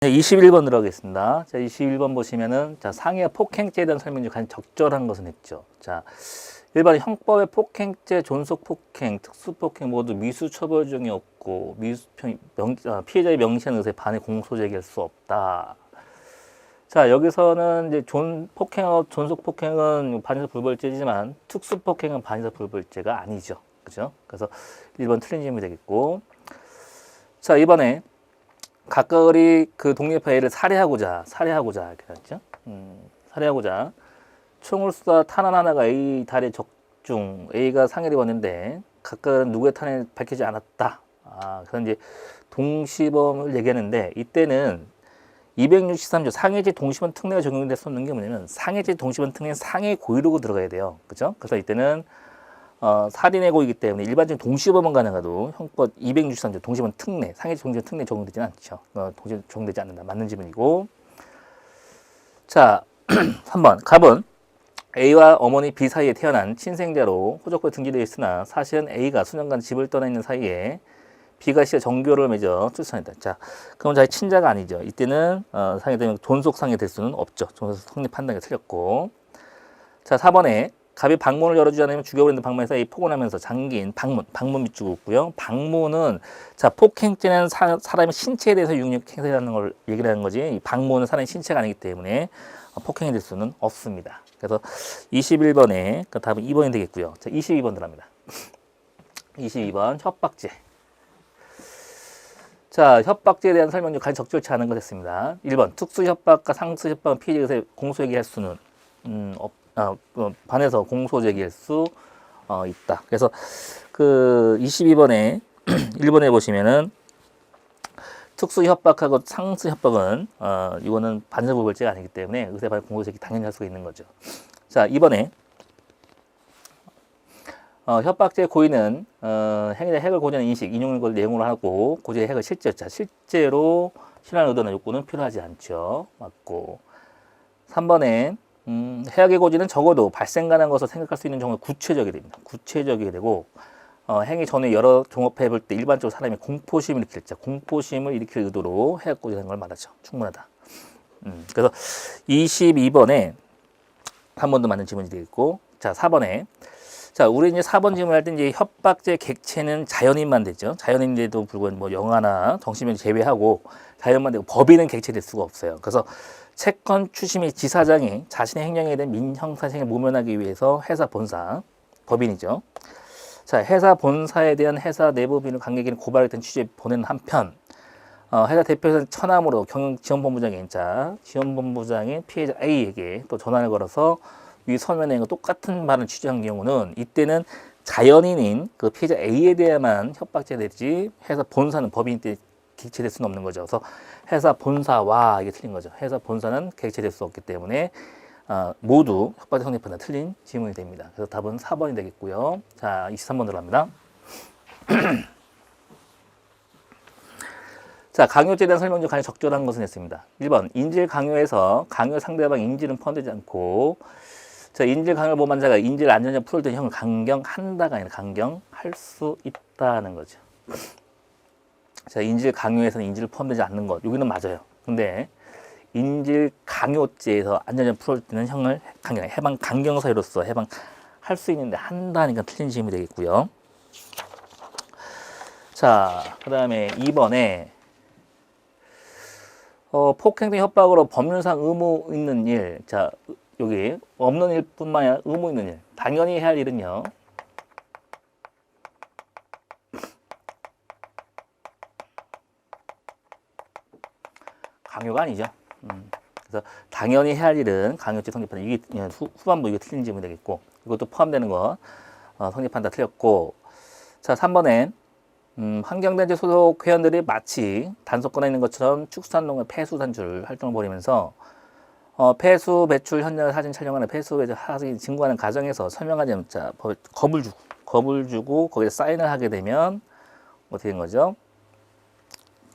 네, 21번 들어가겠습니다. 자, 21번 보시면은, 자, 상해 폭행죄에 대한 설명이 가장 적절한 것은 했죠. 자, 일반 형법의 폭행죄, 존속폭행, 특수폭행 모두 미수처벌중이 없고, 피해자의 명시한 의사에 반해 공소제기할 수 없다. 자, 여기서는 이제 존속폭행은 반의사 불벌죄지만, 특수폭행은 반의사 불벌죄가 아니죠. 그죠? 그래서 1번 틀린 질문이 되겠고. 자, 이번에, 각각의 그 독립파 A를 살해하고자 이렇게 했죠. 살해하고자 총을 쏴 탄환 하나가 A 다리에 적중, A가 상해를 입었는데 각각은 누구의 탄환이 밝히지 않았다. 그래서 이제 동시범을 얘기하는데 이때는 263조 상해죄 동시범 특례가 적용됐었는 게 뭐냐면 상해죄 동시범 특례는 상해 고의로고 들어가야 돼요. 그죠? 그래서 이때는 살인의 고이기 때문에 일반적인 동시범은 가능해도 형법 263조 동시범 특례, 상해죄 동시범 특례 적용되지는 않죠. 동시범 적용되지 않는다. 맞는 질문이고. 자, 3번. 갑은 A와 어머니 B 사이에 태어난 친생자로 호적부에 등기되어 있으나 사실은 A가 수년간 집을 떠나 있는 사이에 B가 C와 정교를 맺어 출산했다. 자, 그럼 자기 친자가 아니죠. 이때는 상해되면 존속 상해 될 수는 없죠. 존속 성립 판단이 틀렸고. 자, 4번에 갑이 방문을 열어주지 않으면 죽여버리는 방문에서 이 폭언하면서 잠긴 방문 밑줄 긋고요. 방문은 자 폭행죄는 사람의 신체에 대해서 육력 행사하는 걸 얘기를 하는 거지. 이 방문은 사람의 신체가 아니기 때문에 폭행이 될 수는 없습니다. 그래서 21번에 그 답은 2번이 되겠고요. 자 22번 들어갑니다. 22번 협박죄. 자 협박죄에 대한 설명이 가장 적절치 않은 것 했습니다. 1번 특수협박과 상수협박은 피해자에게 공소얘기할 수는 반해서 공소 제기할 수 있다. 그래서 그 22번에 1번에 보시면은 특수 협박하고 상수 협박은 이거는 반사 불벌죄가 아니기 때문에 의사 반해 공소 제기 당연히 할 수가 있는 거죠. 자, 이번에 협박죄 고의는 행위의 핵을 고지하는 인식, 인용인 것을 내용으로 하고 고지의 핵을 실제로 실현하는 의도나 욕구는 필요하지 않죠. 맞고 3번에 해악의 고지는 적어도 발생 가능한 것을 생각할 수 있는 정도의 구체적이 됩니다. 구체적이 되고 행위 전에 여러 종합해 볼 때 일반적으로 사람이 공포심을 일으킬 의도로 해악 고지라는 걸 말하죠. 충분하다. 그래서 22번에 한 번 더 맞는 질문이 되겠고, 자 4번에 자 우리 이제 4번 질문할 때 이제 협박죄 객체는 자연인만 되죠. 자연인데도 불구하고 뭐 영아나 정신병 제외하고 자연만 되고 법인은 객체될 수가 없어요. 그래서 채권 추심의 지사장이 자신의 행령에 대한 민형사생을 모면하기 위해서 회사 본사, 법인이죠. 자, 회사 본사에 대한 회사 내부 비밀 관계기는 고발했던 취지에 보낸 한편, 회사 대표에서는 처남으로 경영지원본부장인 지원본부장인 피해자 A에게 또 전화를 걸어서 위 서면에 똑같은 말을 취재한 경우는 이때는 자연인인 그 피해자 A에 대해야만 협박죄 되지 회사 본사는 법인일 때 객체될 수는 없는 거죠. 그래서 회사 본사와 이게 틀린 거죠. 회사 본사는 객체될 수 없기 때문에 모두 협박죄 성립한다. 틀린 질문이 됩니다. 그래서 답은 4번이 되겠고요. 자, 23번 들어갑니다. 자, 강요죄에 대한 설명 중 가장 적절한 것은 했습니다. 1번, 인질 강요에서 강요 상대방 인질은 포함되지 않고 자, 인질 강요를 범한 자가 인질 안전자 풀을 때 형을 강경한다가 아니라 강경할 수 있다는 거죠. 자, 인질 강요에서는 인질을 포함되지 않는 것. 여기는 맞아요. 근데 인질 강요죄에서 안전자 풀을 때는 형을 해방 강경 사유로서 해방할 수 있는데 한다니까 틀린 질문이 되겠고요. 자, 그다음에 2번에 폭행 등 협박으로 법률상 의무 있는 일. 자, 여기 없는 일뿐만 아니라 의무 있는 일. 당연히 해야 할 일은요. 강요가 아니죠. 그래서 당연히 해야 할 일은 강요죄 성립한다. 이게 후반부 이게 틀린 질문이 되겠고 이것도 포함되는 거 성립한다 틀렸고 자 3번에 환경단체 소속 회원들이 마치 단속권에 있는 것처럼 축산농의 폐수 산출 활동을 벌이면서 폐수 배출 현장을 사진 촬영하는 폐수 배출 사진 증거하는 과정에서 설명하지 않자 겁을 주고 거기에 사인을 하게 되면 어떻게 된 거죠?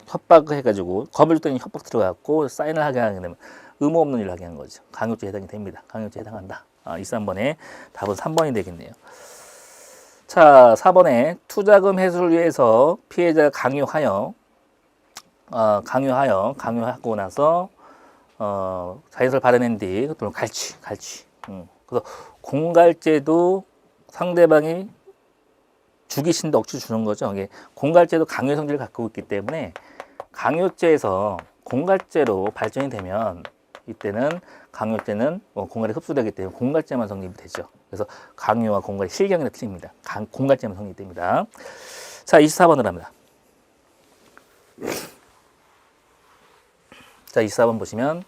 협박을 해가지고 겁을 줬더니 협박 들어갔고 사인을 하게 되면 의무 없는 일을 하게 한 거죠. 강요죄에 해당이 됩니다. 강요죄에 해당한다. 23번에 답은 3번이 되겠네요. 자, 4번에 투자금 회수를 위해서 피해자가 강요하여 강요하고 나서 자연스레 받아낸 뒤 또는 갈취. 그래서 공갈죄도 상대방이 죽이신데 억지로 주는 거죠. 이게 공갈죄도 강요 성질을 갖고 있기 때문에 강요죄에서 공갈죄로 발전이 되면 이때는 강요죄는 공갈이 흡수되기 때문에 공갈죄만 성립이 되죠. 그래서 강요와 공갈이 실경이 틀립니다. 공갈죄만 성립됩니다. 자, 24번을 합니다. 자, 24번 보시면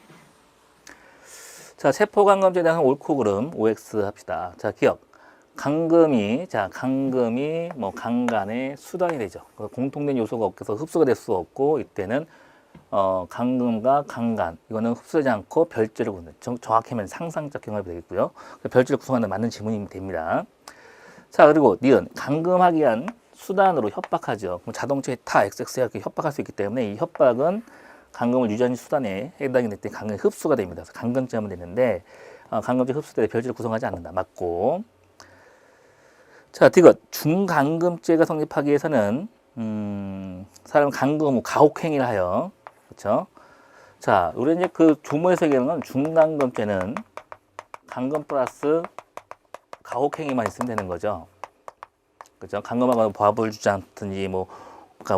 자, 세포감금죄에 대한 옳고 그름 OX 합시다. 자, 기억. 감금이 뭐 강간의 수단이 되죠. 공통된 요소가 없어서 흡수가 될 수 없고 이때는 감금과 강간 이거는 흡수되지 않고 별죄를 구는 정확히 하면 상상적 경험이 되겠고요. 별죄를 구성하는 맞는 지문이 됩니다. 자, 그리고 니은 감금하기 위한 수단으로 협박하죠. 그럼 자동차에 타 XX가 협박할 수 있기 때문에 이 협박은 감금을 유지하는 수단에 해당이 될 때 감금이 흡수가 됩니다. 그래서 감금죄 하면 되는데 감금죄 흡수될 때 별죄를 구성하지 않는다. 맞고. 자, 디귿 중감금죄가 성립하기 위해서는 사람 감금 후 가혹행위를 하여 그렇죠. 자, 우리 이제 그 조문에서 얘기하는 건 중감금죄는 감금 플러스 가혹행위만 있으면 되는 거죠. 그렇죠. 감금하거나 밥을 주지 않든지 뭐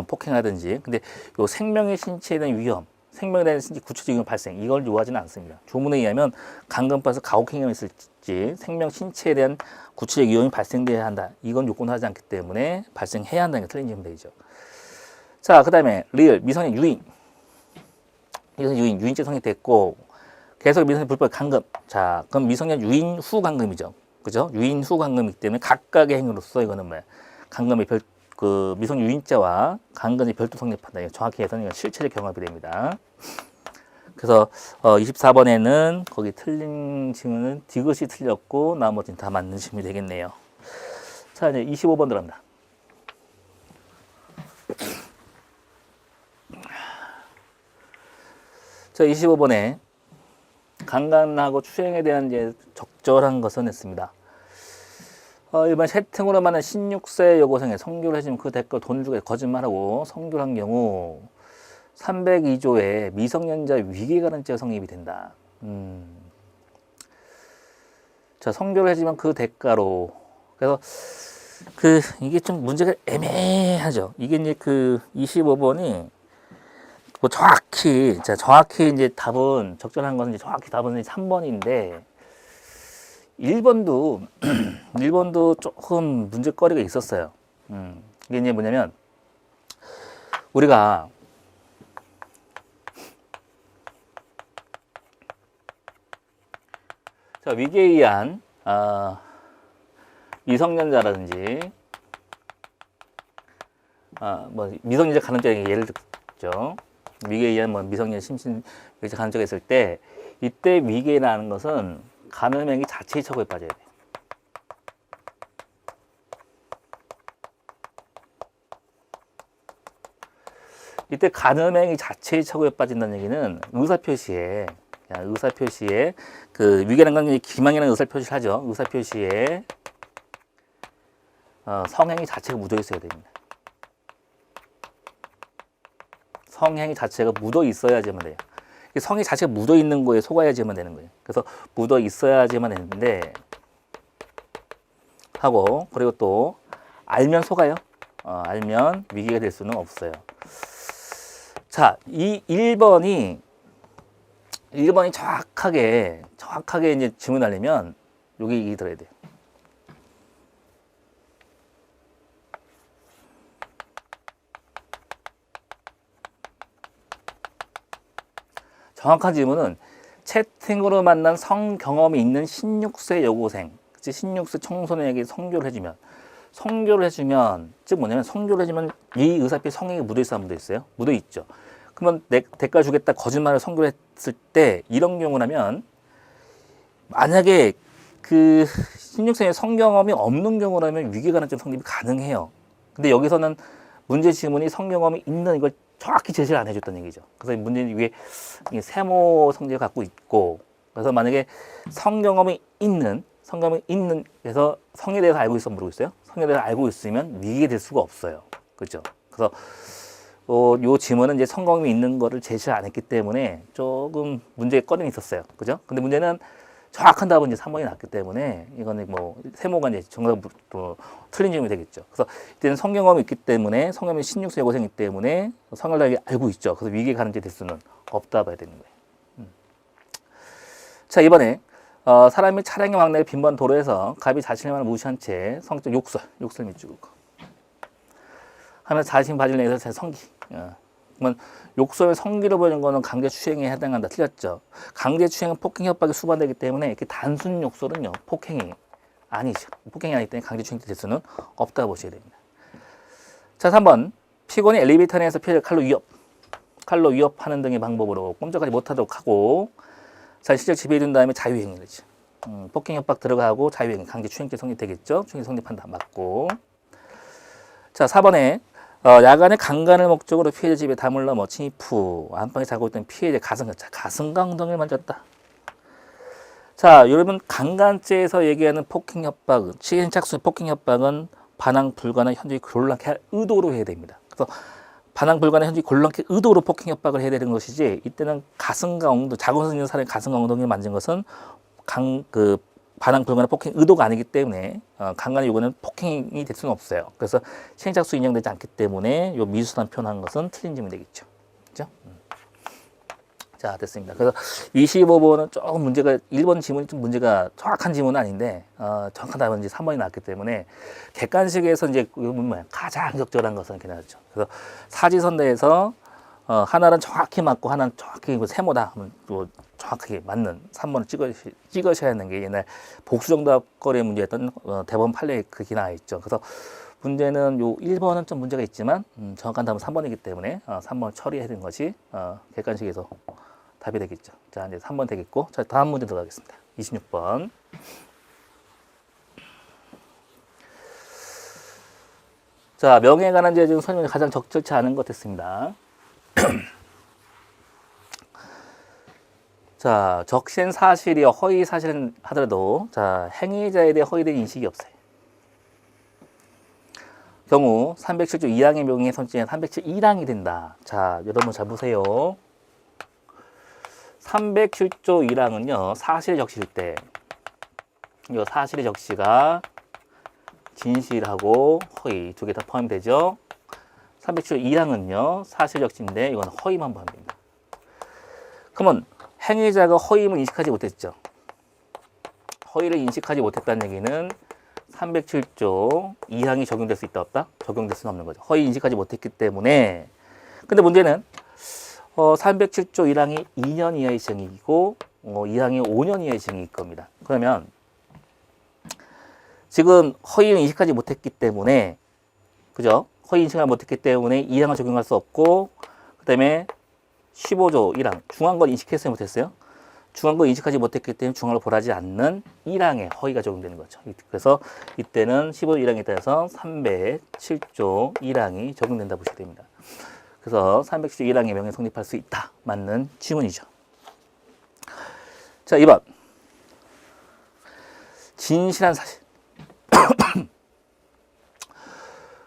폭행하든지. 근데 요 생명의 신체에 대한 위험, 생명에 대한 구체적인 위험 발생 이걸 요하지는 않습니다. 조문에 의하면 감금 플러스 가혹행위만 있을지 생명 신체에 대한 구체적 위험이 발생돼야 한다. 이건 요건하지 않기 때문에 발생해야 한다는 게 틀린 질문이죠. 자, 그 다음에 리을 미성년 유인. 유인죄 성립됐고 계속 미성년 불법 감금. 자, 그럼 미성년 유인 후 감금이죠. 그죠? 유인 후 감금이기 때문에 각각의 행위로서 이거는 뭐야? 감금의 미성년 유인죄와 감금이 별도 성립한다. 이거 정확히 해서는 이건 실체적 경합이 됩니다. 그래서 24번에는 거기 틀린 질문은 디귿이 틀렸고 나머지는 다 맞는 질문이 되겠네요. 자, 이제 25번 들어갑니다. 자, 25번에 강간하고 추행에 대한 이제 적절한 것은 했습니다. 일반 채팅으로 만난 16세 여고생에 성교를 해주면 그 대가 돈을 주고 거짓말하고 성교를 한 경우 302조에 미성년자 위계가능죄가 성립이 된다. 자, 성교를 해주면 그 대가로. 그래서 이게 좀 문제가 애매하죠. 이게 이제 25번이 뭐 정확히 이제 답은 적절한 것은 이제 정확히 답은 3번인데 1번도 조금 문제거리가 있었어요. 이게 이제 뭐냐면 우리가 자, 위계에 의한 미성년자라든지 뭐 미성년자 가늠죄 예를 들죠. 위계에 의한 뭐 미성년 심신 가늠죄가 있을 때 이때 위계라는 것은 가늠행위 자체의 처벌에 빠져야 돼요. 이때 가늠행위 자체의 처벌에 빠진다는 얘기는 의사표시에 그 위계라는 건 기망이라는 의사표시를 하죠. 의사표시에 성행위 자체가 묻어 있어야 됩니다. 성행위 자체가 묻어 있어야지만 돼요. 성이 자체가 묻어 있는 거에 속아야지만 되는 거예요. 그래서 묻어 있어야지만 되는데 하고 그리고 또 알면 속아요. 알면 위기가 될 수는 없어요. 자, 이 1번이 정확하게 이제 질문하려면 여기 들어야 돼요. 정확한 질문은 채팅으로 만난 성 경험이 있는 16세 여고생, 16세 청소년에게 성교를 해주면, 즉 뭐냐면 성교를 해주면 이 의사표시 성행이 묻어있어 안 묻어있어요? 묻어있죠. 그러면 대가 주겠다 거짓말을 성교를 했을 때 이런 경우라면 만약에 그 16세의 성경험이 없는 경우라면 위계가능죄 성립이 가능해요. 근데 여기서는 문제 지문이 성경험이 있는 이걸 정확히 제시를 안 해줬다는 얘기죠. 그래서 문제는 위에 세모 성질을 갖고 있고, 그래서 만약에 성경험이 있는, 그래서 성에 대해서 알고 있으면 모르고 있어요. 성에 대해서 알고 있으면 위기가 될 수가 없어요. 그렇죠? 그래서 요 지문은 이제 성검이 있는 거를 제시를 안 했기 때문에 조금 문제거리는 있었어요. 그죠? 근데 문제는 정확한 답은 이제 3번이 났기 때문에 이거는 뭐 세모가 이제 정답으로 틀린 질문이 되겠죠. 그래서 이때는 성경험이 있기 때문에 성경이 16세 여고생이기 때문에 성경을 알고 있죠. 그래서 위기에 가는 대수는 없다 봐야 되는 거예요. 자, 이번에 사람이 차량의 왕래를 빈번 도로에서 갑이 자신을 무시한 채 성적 욕설 밑줄 긋고 하면서 자신 바지를 내서 제 성기. 그러면 욕설을 성기로 보이는 거는 강제추행에 해당한다. 틀렸죠. 강제추행은 폭행 협박이 수반되기 때문에 이렇게 단순 욕설은요 폭행이 아니죠. 폭행이 아니기 때문에 강제추행 될 수는 없다고 보셔야 됩니다. 자, 3번 피고인이 엘리베이터 내에서 피해자를 칼로 위협하는 등의 방법으로 꼼짝하지 못하도록 하고 자, 실제 지배해준 다음에 자유행위를 하죠. 폭행 협박 들어가고 자유행위 강제추행죄 성립되겠죠. 추행이 성립한다. 맞고. 자, 4번에 야간에 강간을 목적으로 피해자 집에 담을 넘어 침입 후 안방에 자고 있던 피해자 가슴과 엉덩이를 만졌다. 자, 여러분 강간죄에서 얘기하는 폭행 협박은 시행착수 폭행 협박은 반항 불가능 현저히 곤란케 할 의도로 해야 됩니다. 그래서 반항 불가능 현저히 곤란케 의도로 폭행 협박을 해야 되는 것이지 이때는 가슴과 엉덩이 자고 있는 사람의 가슴과 엉덩이를 만진 것은 반항 불가능 폭행 의도가 아니기 때문에 강간의 요구는 폭행이 될 수는 없어요. 그래서 시행착수 인정되지 않기 때문에 요 미수단 표현한 것은 틀린 질문이 되겠죠. 그렇죠? 자, 됐습니다. 그래서 25번은 조금 문제가 1번 지문이 좀 문제가 정확한 지문은 아닌데 정확한 답은 이제 3번이 나왔기 때문에 객관식에서 이제 가장 적절한 것은 괜찮죠. 그래서 사지선 내에서 하나는 정확히 맞고 하나는 정확히 세모다 하면 또 정확하게 맞는 3번을 찍으셔야 하는 게 옛날 복수정답거리 문제였던 대법원 판례에 그렇게 나와 있죠. 그래서 문제는 요 1번은 좀 문제가 있지만 정확한 답은 3번이기 때문에 3번을 처리해야 되는 것이 객관식에서 답이 되겠죠. 자, 이제 3번 되겠고 자, 다음 문제 들어가겠습니다. 26번. 자, 명예에 관한 죄 중 설명이 가장 적절치 않은 것 됐습니다. 자, 적시된 사실이 허위 사실은 하더라도 자, 행위자에 대해 허위된 인식이 없어요. 경우 307조 2항의 명예 손죄는 307 1항이 된다. 자, 여러분 잘 보세요. 307조 1항은요. 사실의 적시일 때 이 사실의 적시가 진실하고 허위 두 개 다 포함되죠. 307조 2항은요. 사실 적시인데 이건 허위만 포함됩니다. 그러면 행위자가 허위임을 인식하지 못했죠. 허위를 인식하지 못했다는 얘기는 307조 2항이 적용될 수 있다 없다? 적용될 수는 없는 거죠. 허위 인식하지 못했기 때문에. 근데 문제는 307조 1항이 2년 이하의 징역이고 2항이 5년 이하의 징역일 겁니다. 그러면 지금 허위를 인식하지 못했기 때문에 그죠? 허위 인식을 못했기 때문에 2항을 적용할 수 없고 그 다음에 15조 1항 중한 건 인식했어요 못했어요? 중한 건 인식하지 못했기 때문에 중한을 벌하지 않는 1항에 허위가 적용되는 거죠. 그래서 이때는 15조 1항에 따라서 307조 1항이 적용된다 보시면 됩니다. 그래서 307조 1항의 명예 성립할 수 있다. 맞는 지문이죠. 자, 2번. 진실한 사실.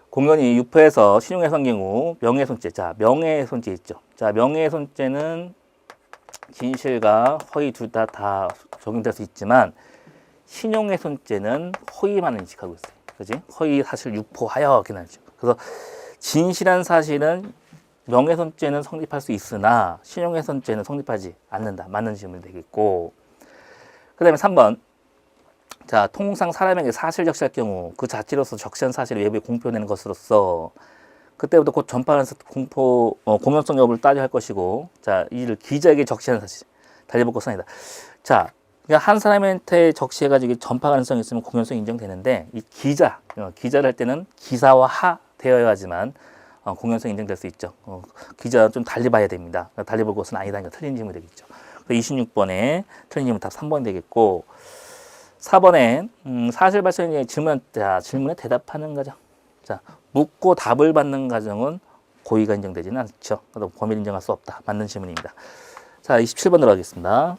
공연이 유포해서 신용훼손 경우 명예훼손죄. 자, 명예훼손죄 있죠. 자, 명예훼손죄는 진실과 허위 둘 다 적용될 수 있지만 신용훼손죄는 허위만 인식하고 있어요. 그지? 허위 사실 유포하여 이렇게 나죠. 그래서 진실한 사실은 명예훼손죄는 성립할 수 있으나 신용훼손죄는 성립하지 않는다. 맞는 질문이 되겠고 그 다음에 3번 자, 통상 사람에게 사실 적시할 경우 그 자체로서 적시한 사실을 외부에 공표되는 것으로서 그때부터 곧 전파하는 공연성 여부를 따져야 할 것이고 자, 이를 기자에게 적시하는 사실 달리볼 것은 아니다. 자, 그러니까 한 사람한테 적시해가지고 전파 가능성이 있으면 공연성이 인정되는데 이 기자를 할 때는 기사화 되어야지만 공연성이 인정될 수 있죠. 기자 좀 달리 봐야 됩니다. 달리 볼 것은 아니다니까 틀린 질문이 되겠죠. 26번에 틀린 질문 답 3번이 되겠고 4번에 사실 발생의 질문에 대답하는 과정. 자, 묻고 답을 받는 과정은 고의가 인정되지는 않죠. 그래서 범위를 인정할 수 없다. 맞는 질문입니다. 자, 27번 들어가겠습니다.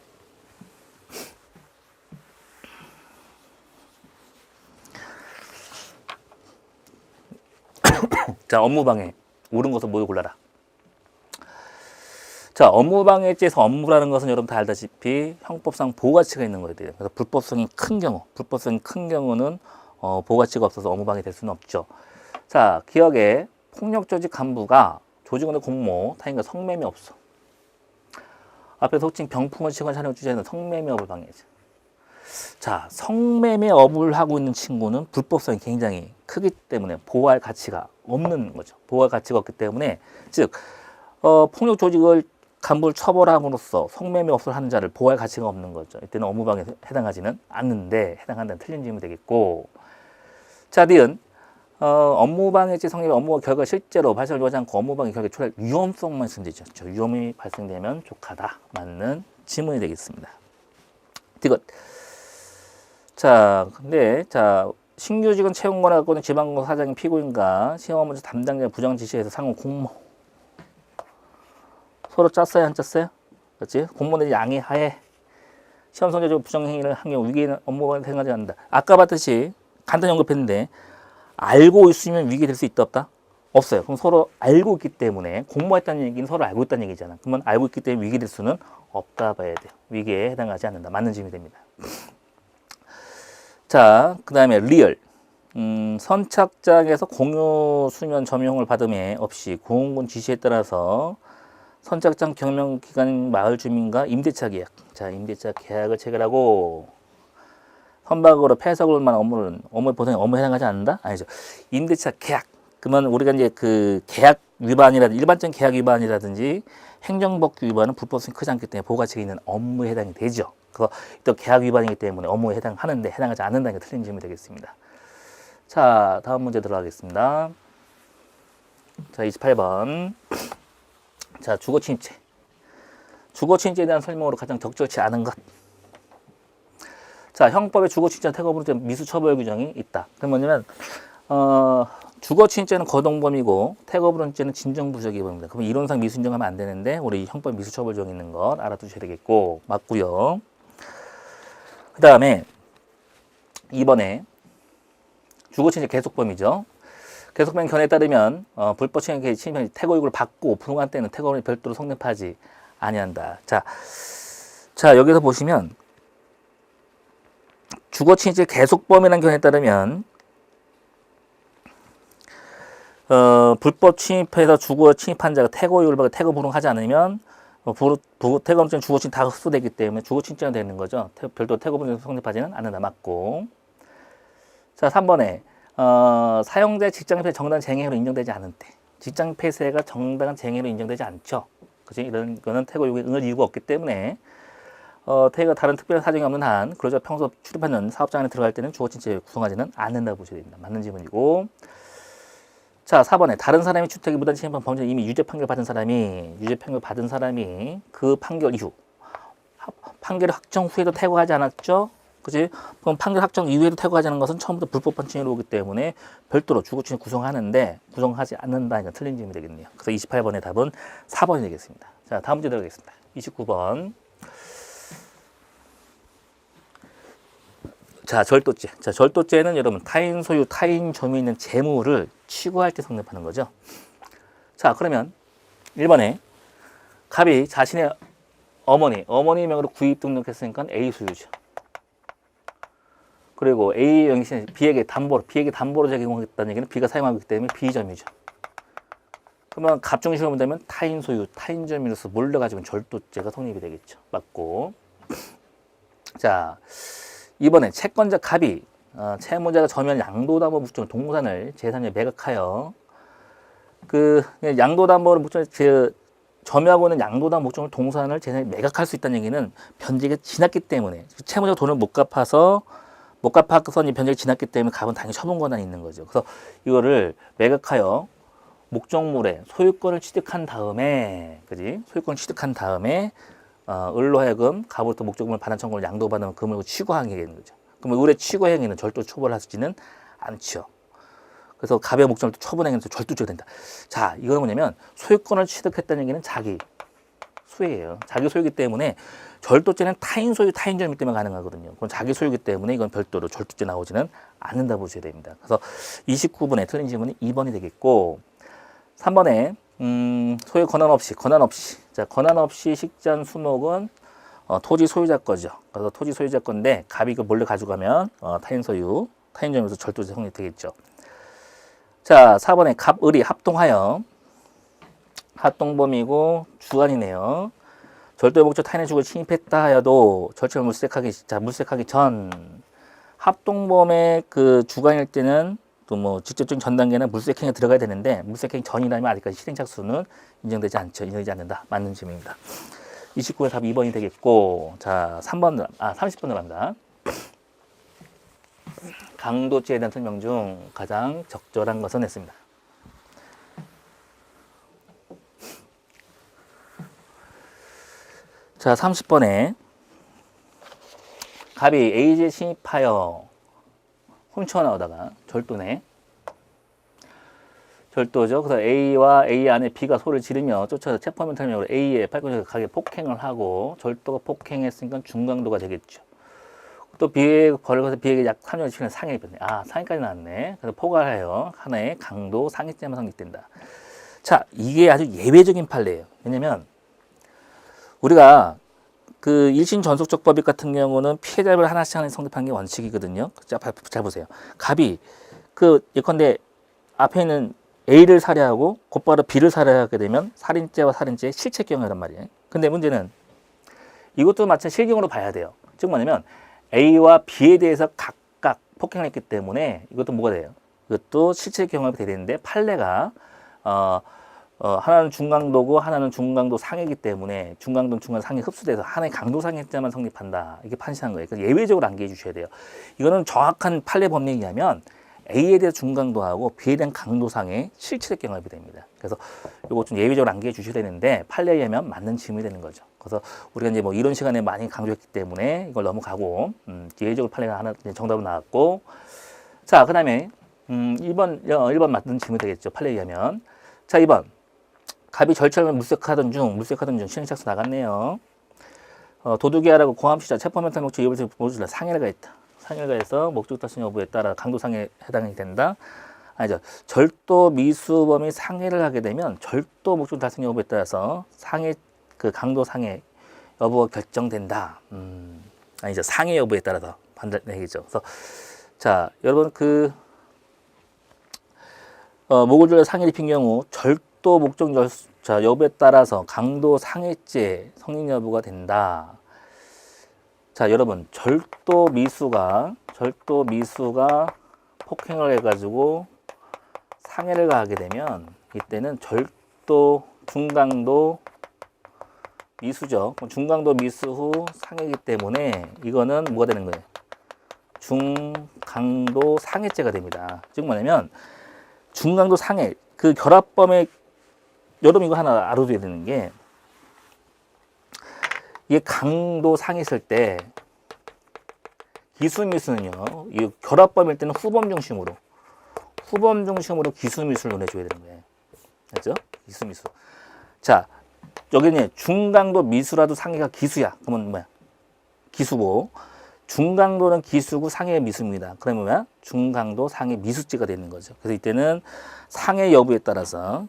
자, 업무방해. 옳은 것을 모두 골라라. 자, 업무방해죄에서 업무라는 것은 여러분 다 알다시피 형법상 보호가치가 있는 거에 대해요. 그래서 불법성이 큰 경우는 보호가치가 없어서 업무방해 될 수는 없죠. 자, 기억에 폭력조직 간부가 조직원의 공모, 타인과 성매매 없어. 앞에서 호칭 병풍을 치고 촬영 주제는 성매매업을 방해하죠. 자, 성매매업을 하고 있는 친구는 불법성이 굉장히 크기 때문에 보호할 가치가 없는 거죠. 보호할 가치가 없기 때문에, 즉 폭력 조직을 간부를 처벌함으로써 성매매업을 하는 자를 보호할 가치가 없는 거죠. 이때는 업무방해에 해당하지는 않는데 해당한다는 틀린 질문이 되겠고, 자, 니은 업무방해죄 성립 업무와 결과 실제로 발생을 요하지 않고 업무방해 결과에 초래할 위험성만 말씀드리죠. 위험이 발생되면 족하다. 맞는 질문이 되겠습니다. 디귿. 자, 근데 신규직원 채용 권하고는 지방공사 사장이 피고인과 시험 업무 담당자 부정 지시해서 상호 공모. 서로 짰어요, 안 짰어요? 그렇지? 공무원들이 양해하에 시험 성적으로 부정행위를 한 경우 위기에는 업무방해가 생각하지 않는다. 아까 봤듯이 간단히 언급했는데 알고 있으면 위기될 수 있다 없다? 없어요. 그럼 서로 알고 있기 때문에 공모했다는 얘기는 서로 알고 있다는 얘기잖아. 그러면 알고 있기 때문에 위기될 수는 없다 봐야 돼요. 위기에 해당하지 않는다. 맞는 질문이 됩니다. 자, 그 다음에 리얼. 선착장에서 공유 수면 점용을 받음에 없이 공군 지시에 따라서 선착장 경영 기간 마을 주민과 임대차 계약. 자, 임대차 계약을 체결하고 선박으로 폐석을 만한 업무에 보통 업무에 해당하지 않는다? 아니죠. 임대차 계약. 그러면 우리가 이제 그 계약 위반이라든지 일반적인 계약 위반이라든지 행정법규 위반은 불법성이 크지 않기 때문에 보호가치가 있는 업무에 해당이 되죠. 그거 또 계약 위반이기 때문에 업무에 해당하는데 해당하지 않는다는 게 틀린 질문이 되겠습니다. 자, 다음 문제 들어가겠습니다. 자, 28번. 자, 주거침입죄. 주거침입죄에 대한 설명으로 가장 적절치 않은 것. 자, 형법에 주거침입죄 태거부로 미수처벌 규정이 있다. 그럼 뭐냐면 주거침입죄는 거동범이고 태거불응죄는 진정부적이범입니다. 그럼 이론상 미수인정하면 안 되는데 우리 형법 미수처벌 규정이 있는 것 알아두셔야 되겠고 맞고요. 그 다음에 이번에 주거침입죄 계속범이죠. 계속범 견해에 따르면 불법 침입 태거유구를 받고 불응한 때는 태거를 별도로 성립하지 아니한다. 자 여기서 보시면 주거침입죄 계속범이라는 견해에 따르면 불법 침입해서 주거 침입한 자가 태거유를 받고 태거 불응하지 않으면 태거물증 주거침입 다 흡수되기 때문에 주거침입죄가 되는 거죠. 별도로 태거물증 성립하지는 않는다. 맞고. 자, 3번에 사용자의 직장폐 정당한 쟁행으로 인정되지 않은 때 직장 폐쇄가 정당한 쟁행으로 인정되지 않죠. 그치? 이런 거는 태거 요구에 응할 이유가 없기 때문에 태거가 다른 특별한 사정이 없는 한 근로자 평소 출입하는 사업장 안에 들어갈 때는 주거침입죄 구성하지는 않는다고 보셔야 됩니다. 맞는 질문이고. 자, 4번에 다른 사람이 주택에 무단 침입한 범죄 이미 유죄 판결 받은 사람이 그 판결 이후 판결 확정 후에도 태거하지 않았죠? 그치? 그럼 판결 확정 이후에도 태거하지 않은 것은 처음부터 불법한 침입으로 오기 때문에 별도로 주거침입 구성하는데 구성하지 않는다. 이건 틀린 질문이 되겠네요. 그래서 28번의 답은 4번이 되겠습니다. 자, 다음 문제 들어가겠습니다. 29번. 자, 절도죄. 자, 절도죄는 여러분 타인 소유, 타인 점유에 있는 재물을 취고할 때 성립하는 거죠. 자, 그러면 1번에 갑이 자신의 어머니 명의로 구입 등록했으니까 A 소유죠. 그리고 A 영신 B에게 담보로 제공했다는 얘기는 B가 사용하고 있기 때문에 B 점유죠. 그러면 갑중식으로 본다면 타인 소유, 타인 점유로서 몰려가지고 절도죄가 성립이 되겠죠. 맞고. 자, 이번에 채권자 갑이 채무자가 점유한 양도담보 목적으로 동산을 제3에 매각하여 그 양도담보를 목적으로 점유하고 있는 양도담보 목적으로 동산을 제3에 매각할 수 있다는 얘기는 변제가 지났기 때문에 채무자가 돈을 못 갚아서 이 변제가 지났기 때문에 갑은 당연히 처분 권한이 있는 거죠. 그래서 이거를 매각하여 목적물의 소유권을 취득한 다음에, 을로 하여금 갑으로부터 목적물 반환 청구를 양도받으면 금을 취고하게 되는 거죠. 그러면 을의 취고 행위는 절도 처벌하지는 않죠. 그래서 갑의 목적을 처분행위는 절도죄가 된다. 자, 이거는 뭐냐면 소유권을 취득했다는 얘기는 자기 소유예요. 자기 소유이기 때문에 절도죄는 타인 소유, 타인 점유 때문에 가능하거든요. 그건 자기 소유이기 때문에 이건 별도로 절도죄 나오지는 않는다 보셔야 됩니다. 그래서 29번에 틀린 질문이 2번이 되겠고 3번에 소유 권한 없이. 자, 권한 없이 식전 수목은 토지 소유자 거죠. 그래서 토지 소유자 건데 갑이 그 몰래 가져가면 타인 소유, 타인점에서 절도죄 성립되겠죠. 자, 4번에 갑, 을이 합동하여 합동범이고 주관이네요. 절도의 목적 타인의 주거를 침입했다 하여도 절차를 물색하기 전 합동범의 그 주관일 때는 또 뭐 직접적인 전 단계는 물색행위에 들어가야 되는데 물색행위 전이라면 아직까지 실행 착수는 인정되지 않죠. 인정되지 않는다. 맞는 질문입니다. 29의 답이 2번이 되겠고, 자, 30번으로 갑니다. 강도죄에 대한 설명 중 가장 적절한 것은 했습니다. 자, 30번에 갑이 A지에 침입하여 훔쳐 나오다가 절도네. 절도죠. 그래서 A와 A 안에 B가 소리를 지르며 쫓아서 체포하면 탈명으로 A의 팔꿈치를 가게 폭행을 하고 절도가 폭행했으니까 중강도가 되겠죠. 또 B의 벌거서 B에게 약 3년을 치는 상해를 입혔네. 아, 상해까지 나왔네. 그래서 포괄하여 하나의 강도 상해죄만 성립된다. 자, 이게 아주 예외적인 판례예요. 왜냐면 우리가 그 일신 전속적 법익 같은 경우는 피해자별 하나씩 성립하는 게 원칙이거든요. 자, 잘 보세요. 갑이 예컨대 앞에 있는 A를 살해하고 곧바로 B를 살해하게 되면 살인죄와 살인죄의 실체경이란 말이에요. 근데 문제는 이것도 마찬가지 실경으로 봐야 돼요. 즉 뭐냐면 A와 B에 대해서 각각 폭행을 했기 때문에 이것도 뭐가 돼요? 이것도 실체경험이 되는데 판례가 하나는 중강도고 하나는 중강도 상해이기 때문에 중강도 중간 상해 흡수돼서 하나의 강도 상해죄만 성립한다. 이게 판시한 거예요. 그래서 예외적으로 암기해 주셔야 돼요. 이거는 정확한 판례 법리에 의하면 A에 대해서 중강도하고 B에 대한 강도상의 실체적 경험이 됩니다. 그래서 이거 좀 예외적으로 암기해 주셔야 되는데 판례에 의하면 맞는 질문이 되는 거죠. 그래서 우리가 이제 뭐 이런 시간에 많이 강조했기 때문에 이걸 넘어가고 예외적으로 판례가 하나 정답은 나왔고, 자, 그다음에 1번 맞는 질문이 되겠죠. 판례에 의하면. 자, 2번. 갑이 절차를 물색하던 중 실행착수 나갔네요. 도둑이 하라고 고함시자 체포멘탈 목적 이유를 보여주라 상해를 가했다. 상해를 가해서 목적 달성 여부에 따라 강도상해에 해당이 된다. 아니죠. 절도 미수범이 상해를 하게 되면 절도 목적 달성 여부에 따라서 상해 그 강도 상해 여부가 결정된다. 아니죠. 상해 여부에 따라서 판단되겠죠. 그래서 자, 여러분 목을 졸라 상해를 입힌 경우 절도 목적 여부에 따라서 강도 상해죄 성립 여부가 된다. 자, 여러분 절도 미수가 폭행을 해가지고 상해를 가하게 되면 이때는 절도 중강도 미수죠. 중강도 미수 후 상해이기 때문에 이거는 뭐가 되는 거예요? 중강도 상해죄가 됩니다. 즉 뭐냐면 중강도 상해 그 결합범의 여러분 이거 하나 알아둬야 되는 게 이게 강도 상했을 때 기수미수는요, 이 결합범일 때는 후범 중심으로 기수미수를 논해줘야 되는 거예요. 알죠? 기수미수. 자, 여기는 중강도 미수라도 상해가 기수야. 그러면 뭐야? 기수고, 중강도는 기수고 상해의 미수입니다. 그러면 뭐야? 중강도 상해 미수죄가 되는 거죠. 그래서 이때는 상해 여부에 따라서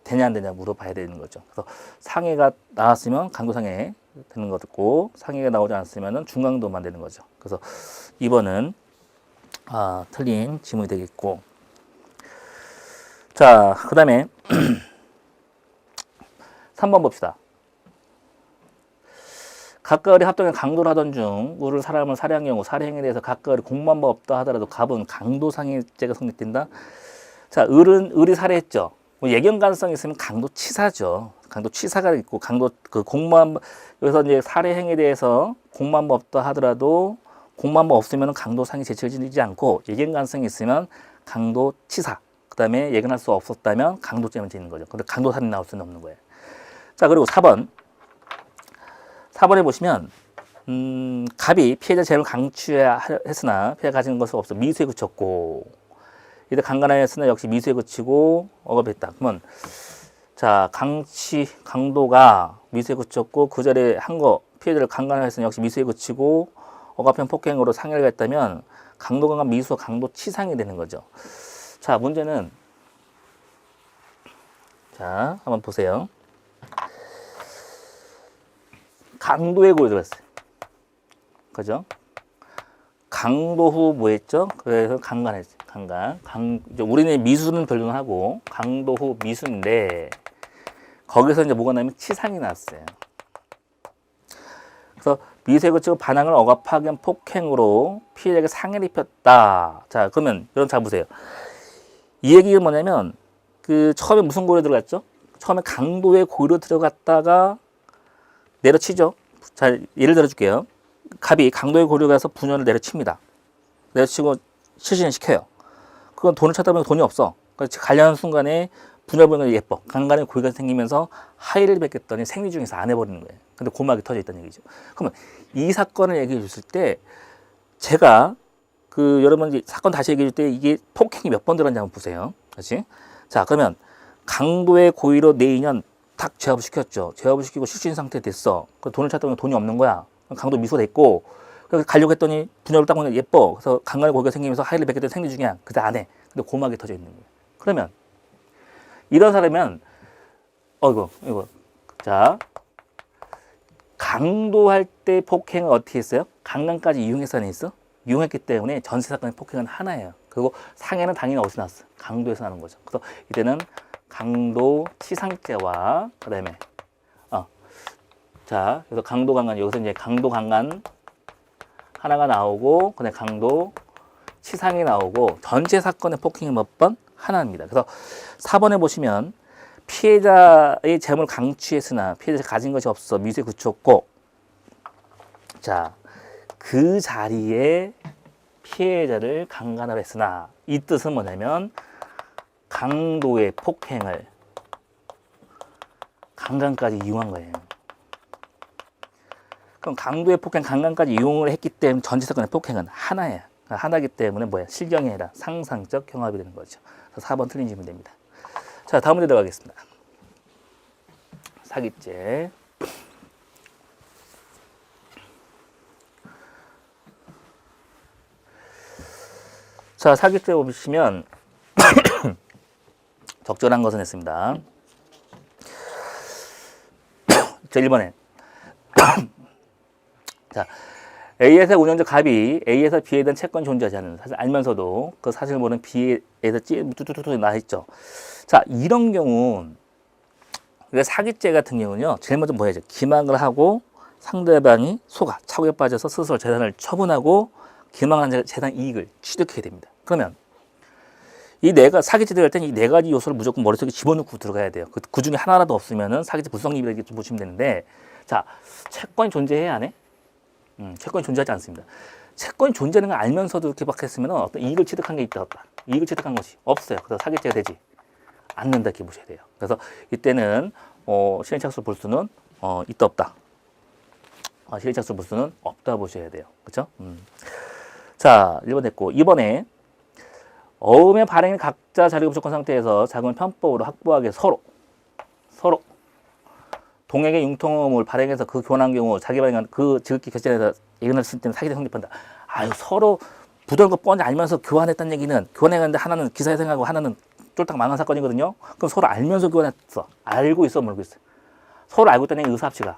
되냐 안 되냐 물어봐야 되는 거죠. 그래서 상해가 나왔으면 강도상해 되는 거고 상해가 나오지 않았으면 중강도만 되는 거죠. 그래서 2번은 틀린 지문이 되겠고, 자, 그 다음에 3번 봅시다. 각각 을이 합동해 강도를 하던 중 을을 사람을 살해한 경우 살해행위에 대해서 각각 을이 공모한 바 없다 하더라도 갑은 강도상해죄가 성립된다. 자, 을이 살해했죠. 예견 가능성이 있으면 강도치사죠. 강도치사가 있고 공모한 여기서 이제 살해 행위에 대해서 공모한 바 없다 하더라도 공모한 바 없으면 강도상해 죄책을 지지 않고 예견 가능성이 있으면 강도치사. 그다음에 예견할 수 없었다면 강도죄만 지는 거죠. 근데 강도살인 나올 수는 없는 거예요. 자, 그리고 4번에 보시면 갑이 피해자 죄를 강취했으나 피해자 가진 것은 없어 미수에 그쳤고, 이때 강간하였으나 역시 미수에 그치고 억압했다. 그러면 자, 강도가 미수에 그쳤고 그 자리에 한 거 피해자를 강간하였으나 역시 미수에 그치고 억압형 폭행으로 상해를 가했다면 강도 강간 미수와 강도 치상이 되는 거죠. 자, 문제는 자, 한번 보세요. 강도의 고유 들어갔어요. 그죠? 강도 후 뭐 했죠? 그래서 강간했어요. 이제 우리는 미수는 변론하고 강도 후 미수인데 거기서 이제 뭐가 나면 치상이 나왔어요. 그래서 미수에 그치고 반항을 억압하기 위한 폭행으로 피해자에게 상해를 입혔다. 자, 그러면 여러분 잘 보세요. 이 얘기가 뭐냐면 그 처음에 무슨 고려 들어갔죠? 처음에 강도의 고려 들어갔다가 내려치죠. 자, 예를 들어 줄게요. 갑이 강도의 고려 가서 부녀를 내려칩니다. 내려치고 실신을 시켜요. 그건 돈을 찾다 보면 돈이 없어. 그래서 관련한 순간에 부녀 보는 게 예뻐. 강간의 고의가 생기면서 하의를 뵙겠더니 생리 중에서 안 해버리는 거예요. 근데 고막이 터져 있다는 얘기죠. 그러면 이 사건을 얘기해 줬을 때 제가 여러분 사건 다시 얘기해 줄 때 이게 폭행이 몇 번 들었는지 한번 보세요. 그렇지? 자, 그러면 강도의 고의로 내 인연 탁 제압을 시켰죠. 제압을 시키고 실신 상태 됐어. 그 돈을 찾다 보면 돈이 없는 거야. 강도 미수가 됐고 그래서 가려고 했더니 부녀를 딱 보면 예뻐. 그래서 강간의 고의가 생기면서 하의를 뵙겠더니 생리 중이야. 그때 안 해. 근데 고막이 터져 있는 거예요. 그러면 이런 사람이면 이거 자, 강도할 때 폭행은 어떻게 했어요? 강간까지 이용해서 안 했어? 이용했기 때문에 전세 사건의 폭행은 하나예요. 그리고 상해는 당연히 어디서 났어? 강도에서 나는 거죠. 그래서 이때는 강도 치상죄와 그다음에 자, 그래서 강도 강간 여기서 이제 강도 강간 하나가 나오고 그다음에 강도 치상이 나오고 전체 사건의 폭행이 몇 번? 하나입니다. 그래서 4번에 보시면 피해자의 재물을 강취했으나 피해자가 가진 것이 없어 미수에 그쳤고 자, 그 자리에 피해자를 강간을 했으나 이 뜻은 뭐냐면 강도의 폭행을 강간까지 이용한 거예요. 그럼 강도의 폭행, 강간까지 이용을 했기 때문에 전체 사건의 폭행은 하나예요. 하나이기 때문에 뭐야? 실경이 아니라 상상적 경합이 되는 거죠. 그래서 4번 틀린 질문 됩니다. 자, 다음 문제 들어가겠습니다. 사기죄. 자, 사기죄 보시면 적절한 것은 했습니다. 자, 1번에 자, A에서 운영자 갑이 A에서 B에 대한 채권이 존재하지 않는 사실 알면서도 그 사실을 모르는 B에서 뚜뚜뚜뚜 나있죠. 자, 이런 경우 사기죄 같은 경우는요. 제일 먼저 뭐 해야죠? 기망을 하고 상대방이 속아 차고에 빠져서 스스로 재산을 처분하고 기망한 재산 이익을 취득해야 됩니다. 그러면 이 사기죄 들어갈 때는 이 네 가지 요소를 무조건 머릿속에 집어넣고 들어가야 돼요. 그 중에 하나라도 없으면은 사기죄 불성립이라고 이렇게 좀 보시면 되는데, 자, 채권이 존재해야 안 해? 채권이 존재하지 않습니다. 채권이 존재하는 걸 알면서도 이렇게 막 했으면 어떤 이익을 취득한 게 있다 없다. 이익을 취득한 것이 없어요. 그래서 사기죄가 되지 않는다 이렇게 보셔야 돼요. 그래서 이때는 실행착수 볼 수는 있다 없다. 실행착수 볼 수는 없다 보셔야 돼요. 그렇죠? 자, 1번 됐고 2번에 어음의 발행인 각자 자리가 부족한 상태에서 자금을 편법으로 확보하기 위해 서로 동액의 융통음을 발행해서 그 교환한 경우 자기 발행한 그 지극히 결제에서 예견을 쓸 때는 사기죄 성립한다. 아유, 서로 부도는 거 뻔히 알면서 교환했다는 얘기는 교환해갔는데 하나는 기사에 생각하고 하나는 쫄딱 망한 사건이거든요. 그럼 서로 알면서 교환했어. 알고 있어, 모르고 있어. 서로 알고 있다는 얘기 의사합치가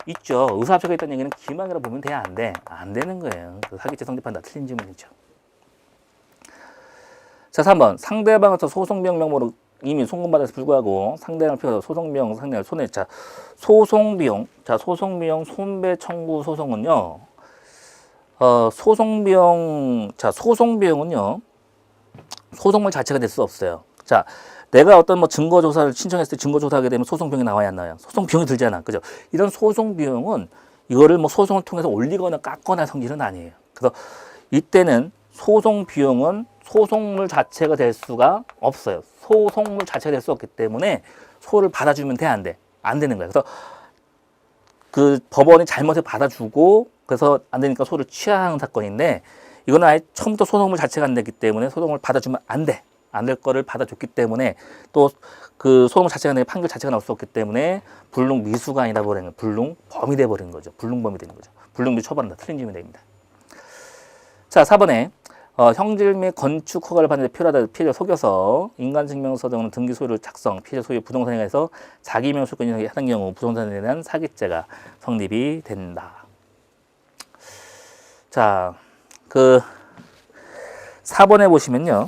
있죠. 의사합치가 있다는 얘기는 기망이라고 보면 돼, 안 돼? 안 되는 거예요. 사기죄 성립한다. 틀린 질문이죠. 자, 3번. 상대방부터 소송비용 명목으로 이미 송금받아서 불구하고 상대방을 피해서 소송비용 상대방을 손해. 자, 소송비용 손배 청구 소송은요. 소송비용은요. 소송물 자체가 될 수 없어요. 자, 내가 어떤 뭐 증거조사를 신청했을 때 증거조사하게 되면 소송비용이 나와야 안 나와요? 소송비용이 들잖아. 그죠? 이런 소송비용은 이거를 뭐 소송을 통해서 올리거나 깎거나 성질은 아니에요. 그래서 이때는 소송비용은 소송물 자체가 될 수가 없어요. 소송물 자체가 될 수 없기 때문에 소를 받아주면 돼, 안 돼? 안 되는 거예요. 그래서 그 법원이 잘못해 받아주고 그래서 안 되니까 소를 취하는 사건인데 이거는 아예 처음부터 소송물 자체가 안 되기 때문에 소송을 받아주면 안 돼. 안 될 거를 받아줬기 때문에 또 그 소송물 자체가 아니라 판결 자체가 나올 수 없기 때문에 불능 미수가 아니라 버리는 거예요. 불능범이 돼버리는 거죠. 불능범이 되는 거죠. 불능미수 처벌한다. 틀린 질문이 됩니다. 자, 4번에 형질 및 건축 허가를 받는 데 필요하다 피해자 속여서 인간증명서 등은 등기 소유를 작성, 피해자 소유 부동산에 의해서 자기 명소권이 하는 경우 부동산에 대한 사기죄가 성립이 된다. 자, 그 4번에 보시면요.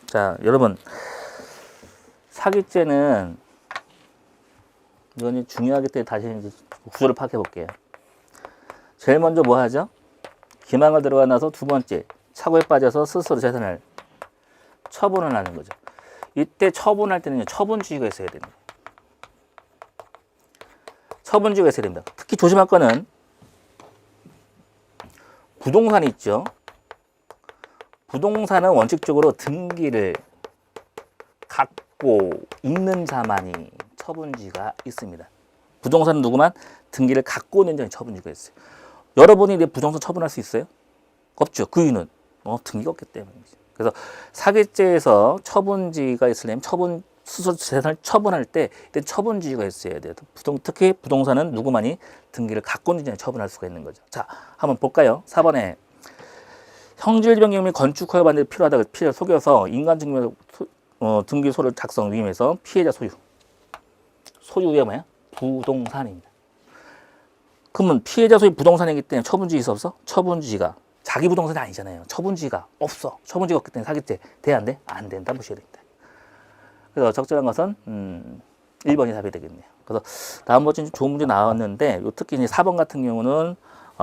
자, 여러분 사기죄는 이건 중요하기 때문에 다시 이제 구조를 파악해 볼게요. 제일 먼저 뭐 하죠? 기망을 들어가 나서 두 번째, 착오에 빠져서 스스로 재산을 처분을 하는 거죠. 이때 처분할 때는요, 처분주의가 있어야 됩니다. 처분주의가 있어야 됩니다. 특히 조심할 거는 부동산이 있죠. 부동산은 원칙적으로 등기를 갖고 있는 자만이 처분주의가 있습니다. 부동산은 누구만 등기를 갖고 있는 자만이 처분주의가 있어요. 여러분이 내 부동산 처분할 수 있어요? 없죠. 그 이유는 등기가 없기 때문이죠. 그래서 사기죄에서 처분주의가 있으려면 스스로 재산을 처분할 때 이때 처분주의가 있어야 돼요. 특히 부동산은 누구만이 등기를 갖고 있는 자만이 처분할 수가 있는 거죠. 자, 한번 볼까요? 4번에 형질 변경 및 건축 허가 받는 데 필요하다고 피해자 속여서 인간증명 등기소를 작성 위임해서 피해자 소유의 뭐야? 부동산입니다. 그러면 피해자 소유 부동산이기 때문에 처분주의 있어 없어? 처분주의가 자기 부동산이 아니잖아요. 처분주의가 없어. 처분주의가 없기 때문에 사기죄 돼 안 돼? 안 된다 보셔야 됩니다. 그래서 적절한 것은 1번이 답이 되겠네요. 그래서 다음 번째 좋은 문제 나왔는데 특히 이제 4번 같은 경우는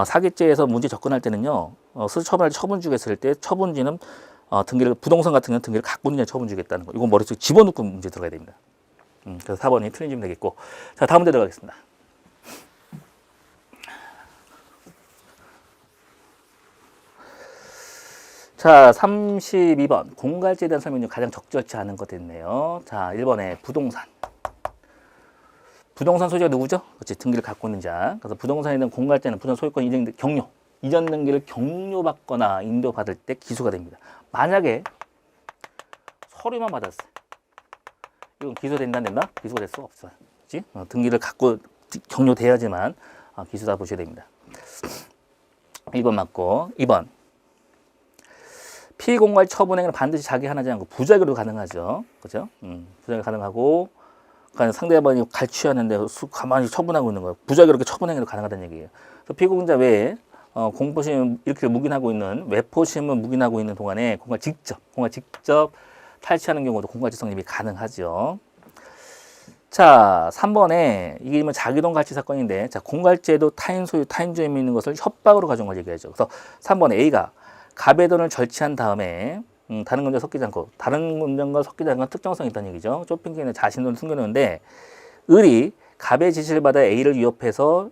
사기죄에서 문제 접근할 때는요. 스스로 처분할 때 처분주의가 있을 때 처분주의는 등기를 부동산 같은 경우는 등기를 갖고 있는 처분주의가 있다는 거. 이건 머릿속에 집어넣고 문제 들어가야 됩니다. 그래서 4번이 틀린 질문 되겠고. 자, 다음 문제 들어가겠습니다. 자, 32번. 공갈죄에 대한 설명이 가장 적절치 않은 것 됐네요. 자, 1번에 부동산. 부동산 소유자가 누구죠? 그렇지, 등기를 갖고 있는 자. 그래서 부동산에 대한 공갈죄는 부동산 소유권 이전 등기를 격려받거나 인도받을 때 기소가 됩니다. 만약에 서류만 받았어요. 이건 기소된다 안 된다? 기소가 될 수가 없어요. 그렇지? 등기를 갖고 격려돼야지만 기소다 보셔야 됩니다. 1번 맞고 2번. 피공갈 처분행위는 반드시 자기 하나지 않고 부작위로 가능하죠. 그죠? 부작위 가능하고, 그러니까 상대방이 갈취하는데 가만히 처분하고 있는 거예요. 부작위로 이렇게 처분행위도 가능하다는 얘기예요. 그래서 피고자 외에 공포심 이렇게 묵인하고 있는 외포심을 묵인하고 있는 동안에 공갈 직접 탈취하는 경우도 공갈죄 성립이 가능하죠. 자, 3번에 이게 자기돈 갈취 사건인데, 자, 공갈죄도 타인 소유, 타인주에 있는 것을 협박으로 가져온 걸 얘기하죠. 그래서 3번에 A가 갑의 돈을 절취한 다음에 다른 금전과 섞이지 않고, 다른 금전과 섞이지 않은 건 특정성이 있다는 얘기죠. 쇼핑기에는 자신 돈을 숨겨놓는데 을이 갑의 지시를 받아 A를 위협해서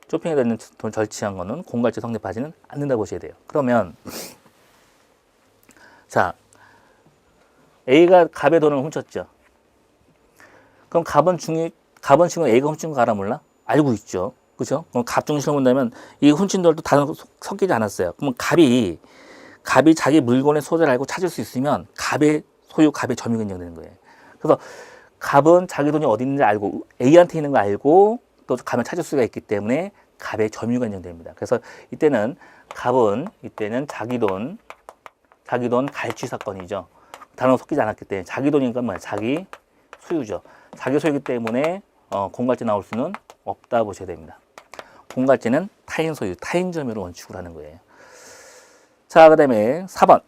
쇼핑에 되는 돈을 절취한 거는 공갈죄 성립하지는 않는다고 보셔야 돼요. 그러면 자, A가 갑의 돈을 훔쳤죠. 그럼 갑은 지금 A가 훔친 거 알아 몰라? 알고 있죠. 그죠? 그럼 갑중심을 본다면 이 훔친 돈도 다 섞이지 않았어요. 그러면 갑이 자기 물건의 소재를 알고 찾을 수 있으면 갑의 소유, 갑의 점유가 인정되는 거예요. 그래서 갑은 자기 돈이 어디 있는지 알고 A한테 있는 거 알고 또 가면 찾을 수가 있기 때문에 갑의 점유가 인정됩니다. 그래서 이때는 자기 돈 갈취 사건이죠. 다른 거 섞이지 않았기 때문에 자기 돈이니까 뭐야? 자기 소유죠. 자기 소유이기 때문에 공갈죄 나올 수는 없다 보셔야 됩니다. 공갈죄는 타인 소유, 타인 점유를 원칙으로 하는 거예요. 자, 그 다음에 4번.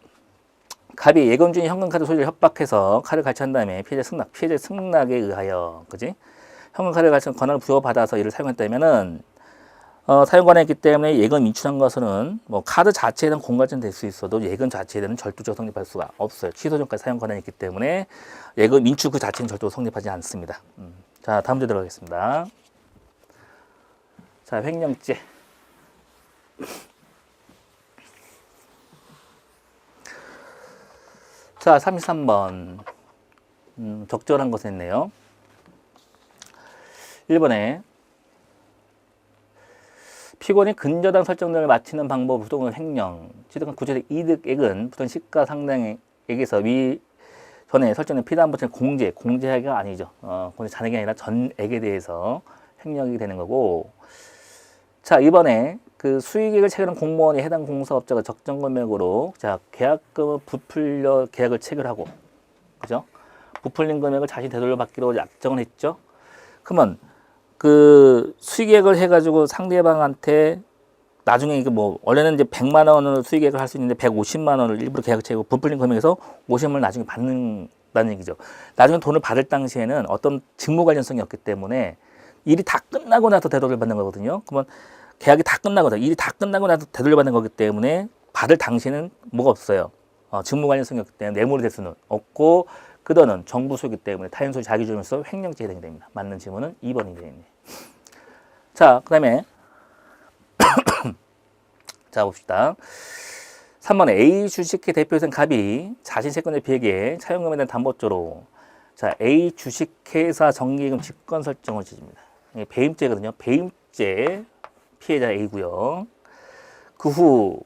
갑이 예금 중인 현금카드 소유를 협박해서 카드를 갈취한 다음에 피해자 승낙에 의하여, 그지? 현금카드를 갈취한 권한을 부여받아서 이를 사용했다면은, 사용 권한이 있기 때문에 예금 인출한 것은 뭐 카드 자체에 대한 공갈죄는 될 수 있어도 예금 자체에 대한 절도적 성립할 수가 없어요. 취소 전까지 사용 권한이 있기 때문에 예금 인출 그 자체는 절도 성립하지 않습니다. 자, 다음 문제 들어가겠습니다. 자, 횡령죄. 자, 33번. 적절한 것을 했네요. 1번에 피고인이 근저당 설정 등을 마치는 방법 부동산 횡령, 취득한 구체적 이득액은 부동 시가 상당액에서 위 전에 설정된 피담보증 공제하기가 아니죠. 공제 잔액이 아니라 전액에 대해서 횡령이 되는 거고, 자, 이번에 그 수익액을 체결한 공무원이 해당 공사업자가 적정 금액으로 자, 계약금을 부풀려 계약을 체결하고, 그죠? 부풀린 금액을 자신이 되돌려 받기로 약정을 했죠. 그러면 그 수익액을 해가지고 상대방한테 나중에 이게 뭐 원래는 이제 100만 원을 수익액을 할 수 있는데 150만 원을 일부러 계약을 체결하고 부풀린 금액에서 50을 나중에 받는다는 얘기죠. 나중에 돈을 받을 당시에는 어떤 직무 관련성이 없기 때문에 일이 다 끝나고 나서 되돌려 받는 거거든요. 그러면 계약이 다 끝나고 나서 일이 다 끝나고 나서 되돌려 받는 거기 때문에 받을 당시에는 뭐가 없어요. 직무 관련성이 없기 때문에 뇌물이 될 수는 없고 그 돈은 정부 소유이기 때문에 타인 소유 자기 주면서 횡령죄에 해당이 됩니다. 맞는 질문은 2번이 되겠네요. 자, 그 다음에 자 봅시다. 3번에 A 주식회 대표이사 갑이 자신 채권의 비액에 차용금에 대한 담보조로 자 A 주식회사 정기예금 직권 설정을 지집니다. 이게 배임죄거든요. 배임죄 피해자 A고요. 그 후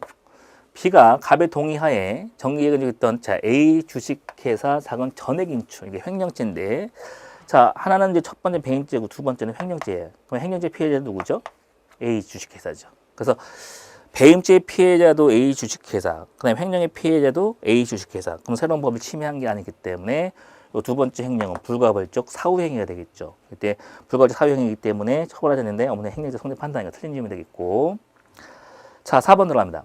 B가 갑의 동의하에 정기예금을 했던 자 A 주식회사 사건 전액 인출 이게 횡령죄인데 자 하나는 이제 첫 번째 배임죄고 두 번째는 횡령죄예요. 그럼 횡령죄 피해자 누구죠? A 주식회사죠. 그래서 배임죄 피해자도 A 주식회사, 그다음에 횡령의 피해자도 A 주식회사. 그럼 새로운 법을 침해한 게 아니기 때문에 이 두 번째 횡령은 불가벌적 사후행위가 되겠죠. 이때 불가벌적 사후행위이기 때문에 처벌하셨는데 어머니 횡령죄 성립 판단이가 틀린 질문이 되겠고. 자, 4번 들어갑니다.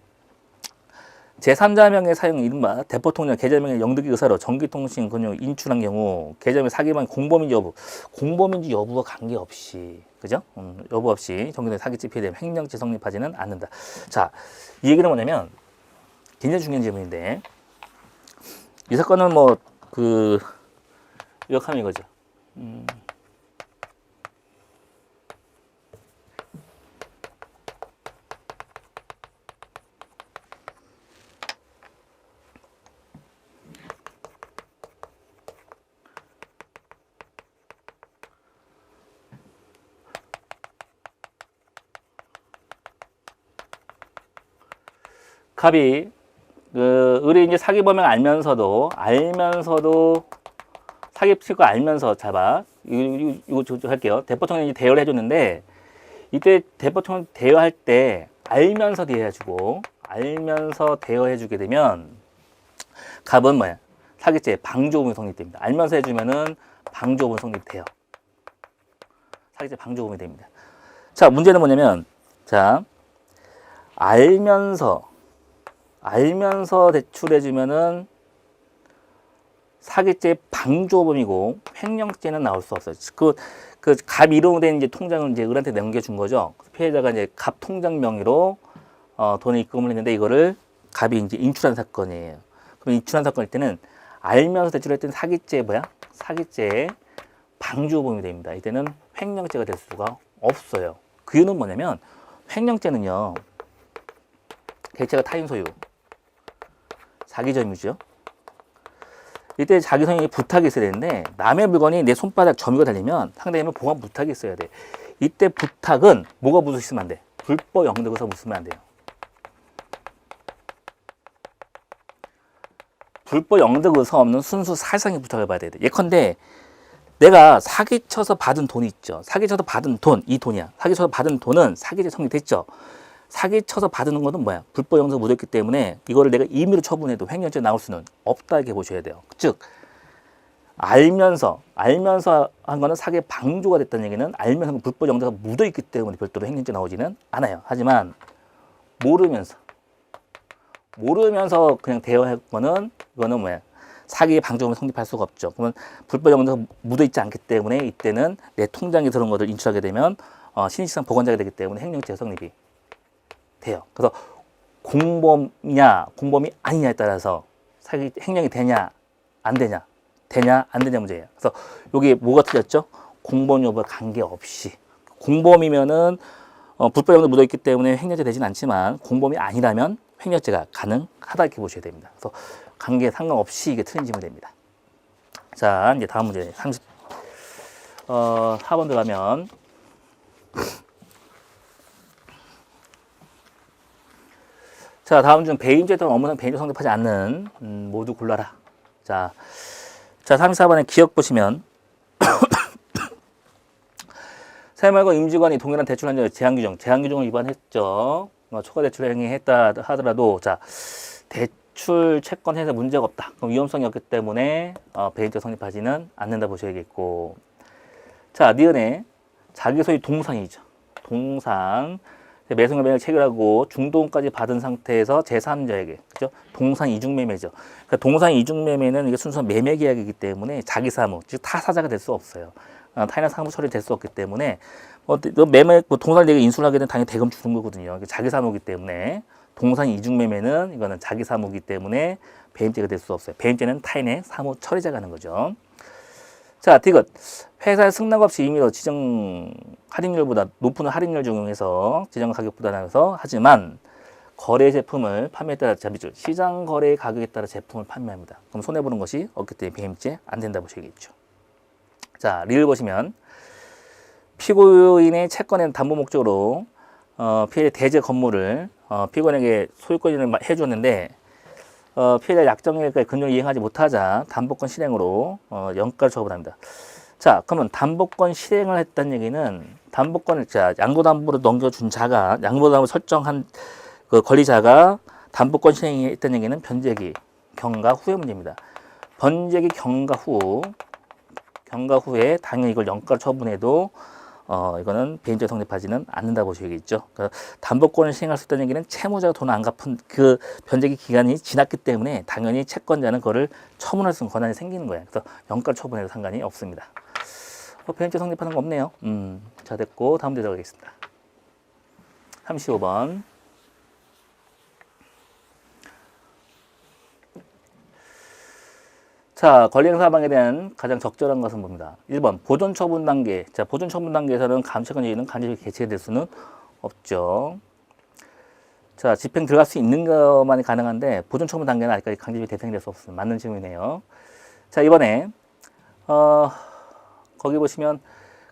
제3자명의 사용 이른바 대포통령 계좌명의 영득이 의사로 전기통신 금융 인출한 경우 계좌명 사기만 공범인지 여부, 공범인지 여부와 관계없이 그죠? 여부 없이 전기통신 사기죄 피해되면 횡령죄 성립하지는 않는다. 자, 이 얘기는 뭐냐면 굉장히 중요한 질문인데 이 사건은 뭐 그 요약하면 이거죠. 갑이 그 의뢰인이 사기 범행 알면서도 사기 칠 거 알면서 잡아 이거 할게요. 대포통령이 대여를 해줬는데 이때 대포통령 대여할 때 알면서 대여해주고 알면서 대여해주게 되면 갑은 뭐야? 사기죄 방조범이 성립됩니다. 알면서 해주면은 방조범 성립돼요. 사기죄 방조범이 됩니다. 자, 문제는 뭐냐면 자 알면서 대출해주면은 사기죄 방조범이고 횡령죄는 나올 수 없어요. 그 갑 이름으로 된 이제 통장을 이제 을한테 넘겨준 거죠. 피해자가 이제 갑 통장 명의로 돈을 입금을 했는데 이거를 갑이 이제 인출한 사건이에요. 그럼 인출한 사건일 때는 알면서 대출했던 사기죄 사기죄 방조범이 됩니다. 이때는 횡령죄가 될 수가 없어요. 그 이유는 뭐냐면 횡령죄는요. 객체가 타인 소유 자기 점유죠. 이때 자기 소유의 부탁이 있어야 되는데 남의 물건이 내 손바닥 점유가 달리면 상대방은 보관 부탁이 있어야 돼. 이때 부탁은 뭐가 묻어 있으면 안 돼? 불법 영득에서 묻으면 안 돼요. 불법 영득 의사 없는 순수 사실상의 부탁을 받아야 돼. 예컨대 내가 사기쳐서 받은 돈이 있죠. 사기쳐서 받은 돈, 이 돈이야. 사기쳐서 받은 돈은 사기죄 성립됐죠. 사기쳐서 받는 것은 뭐야? 불법 영득 묻었기 때문에 이거를 내가 임의로 처분해도 횡령죄 나올 수는 없다 이렇게 보셔야 돼요. 즉 알면서 한 거는 사기의 방조가 됐다는 얘기는 알면서 불법 영득가 묻어 있기 때문에 별도로 횡령죄 나오지는 않아요. 하지만 모르면서 그냥 대여할 거는 이거는 뭐야? 사기의 방조범을 성립할 수가 없죠. 그러면 불법 영득가 묻어 있지 않기 때문에 이때는 내 통장에 들어온 것을 인출하게 되면 신인식상 보관자가 되기 때문에 횡령죄 성립이 돼요. 그래서 공범이냐 공범이 아니냐에 따라서 사기 횡령이 되냐 안 되냐 문제예요. 그래서 여기 뭐가 틀렸죠? 공범 여부와 관계없이 공범이면은 불법 영득 묻어 있기 때문에 횡령죄 되진 않지만 공범이 아니라면 횡령죄가 가능하다 이렇게 보셔야 됩니다. 그래서 관계 상관없이 이게 틀린 질문이 됩니다. 자, 이제 다음 문제 4번 들어가면 자, 다음 중 배임죄 또는 업무상 배임죄 성립하지 않는 모두 골라라. 자, 34번에 기억 보시면 새마을과 임직원이 동일한 대출 한정 제한 규정을 위반했죠. 초과 대출 행위했다 하더라도 자 대출 채권해서 문제가 없다. 그럼 위험성이 없기 때문에 배임죄 성립하지는 않는다 보셔야겠고. 자 니은의 자기 소유 동상이죠. 동상 매수인가 매매를 체결하고 중도금까지 받은 상태에서 제3자에게 그죠? 동상 이중매매죠. 그러니까 동상 이중매매는 이게 순수한 매매 계약이기 때문에 자기 사무 즉 타사자가 될 수 없어요. 타인의 사무 처리될 수 없기 때문에 매매 동상 내게 인수를 하게 되면 당연히 대금 주는 거거든요. 자기 사무이기 때문에 동상 이중매매는 이거는 자기 사무이기 때문에 배임죄가 될 수 없어요. 배임죄는 타인의 사무 처리자가 하는 거죠. 자, 디귿. 회사의 승낙 없이 임의로 지정 할인율보다 높은 할인율 적용해서 지정 가격보다 나가서 하지만 거래 제품을 판매에 따라 자비줄 시장 거래 가격에 따라 제품을 판매합니다. 그럼 손해 보는 것이 없기 때문에 배임죄 안 된다 보셔야겠죠. 자, 리를 보시면 피고인의 채권의 담보 목적으로 피해자 대제 건물을 피고인에게 소유권을 해주었는데 피해자 약정일까지 금융을 이행하지 못하자 담보권 실행으로 영가를 처분합니다. 자, 그러면 담보권 실행을 했다는 얘기는 담보권을 양도담보로 넘겨준 자가 양도담보 설정한 그 권리자가 담보권 실행했다는 얘기는 변제기 경과 후의 문제입니다. 변제기 경과 후에 당연히 이걸 영가를 처분해도 이거는 배임죄 성립하지는 않는다 보셔야겠죠. 그러니까 담보권을 시행할 수 있다는 얘기는 채무자가 돈 안 갚은 그 변제기 기간이 지났기 때문에 당연히 채권자는 그거를 처분할 수 있는 권한이 생기는 거예요. 그래서 영가 처분해도 상관이 없습니다. 배임죄 성립하는 거 없네요. 자, 됐고 다음 문제 들어가겠습니다. 35번. 자, 권리행사방에 대한 가장 적절한 것은 뭡니다. 1번, 보존처분 단계. 자, 보존처분 단계에서는 감찰권 제의는 간접히 개최될 수는 없죠. 자, 집행 들어갈 수 있는 것만이 가능한데, 보존처분 단계는 아직까지 강제집행 대상이 될 수 없습니다. 맞는 질문이네요. 자, 이번에, 거기 보시면,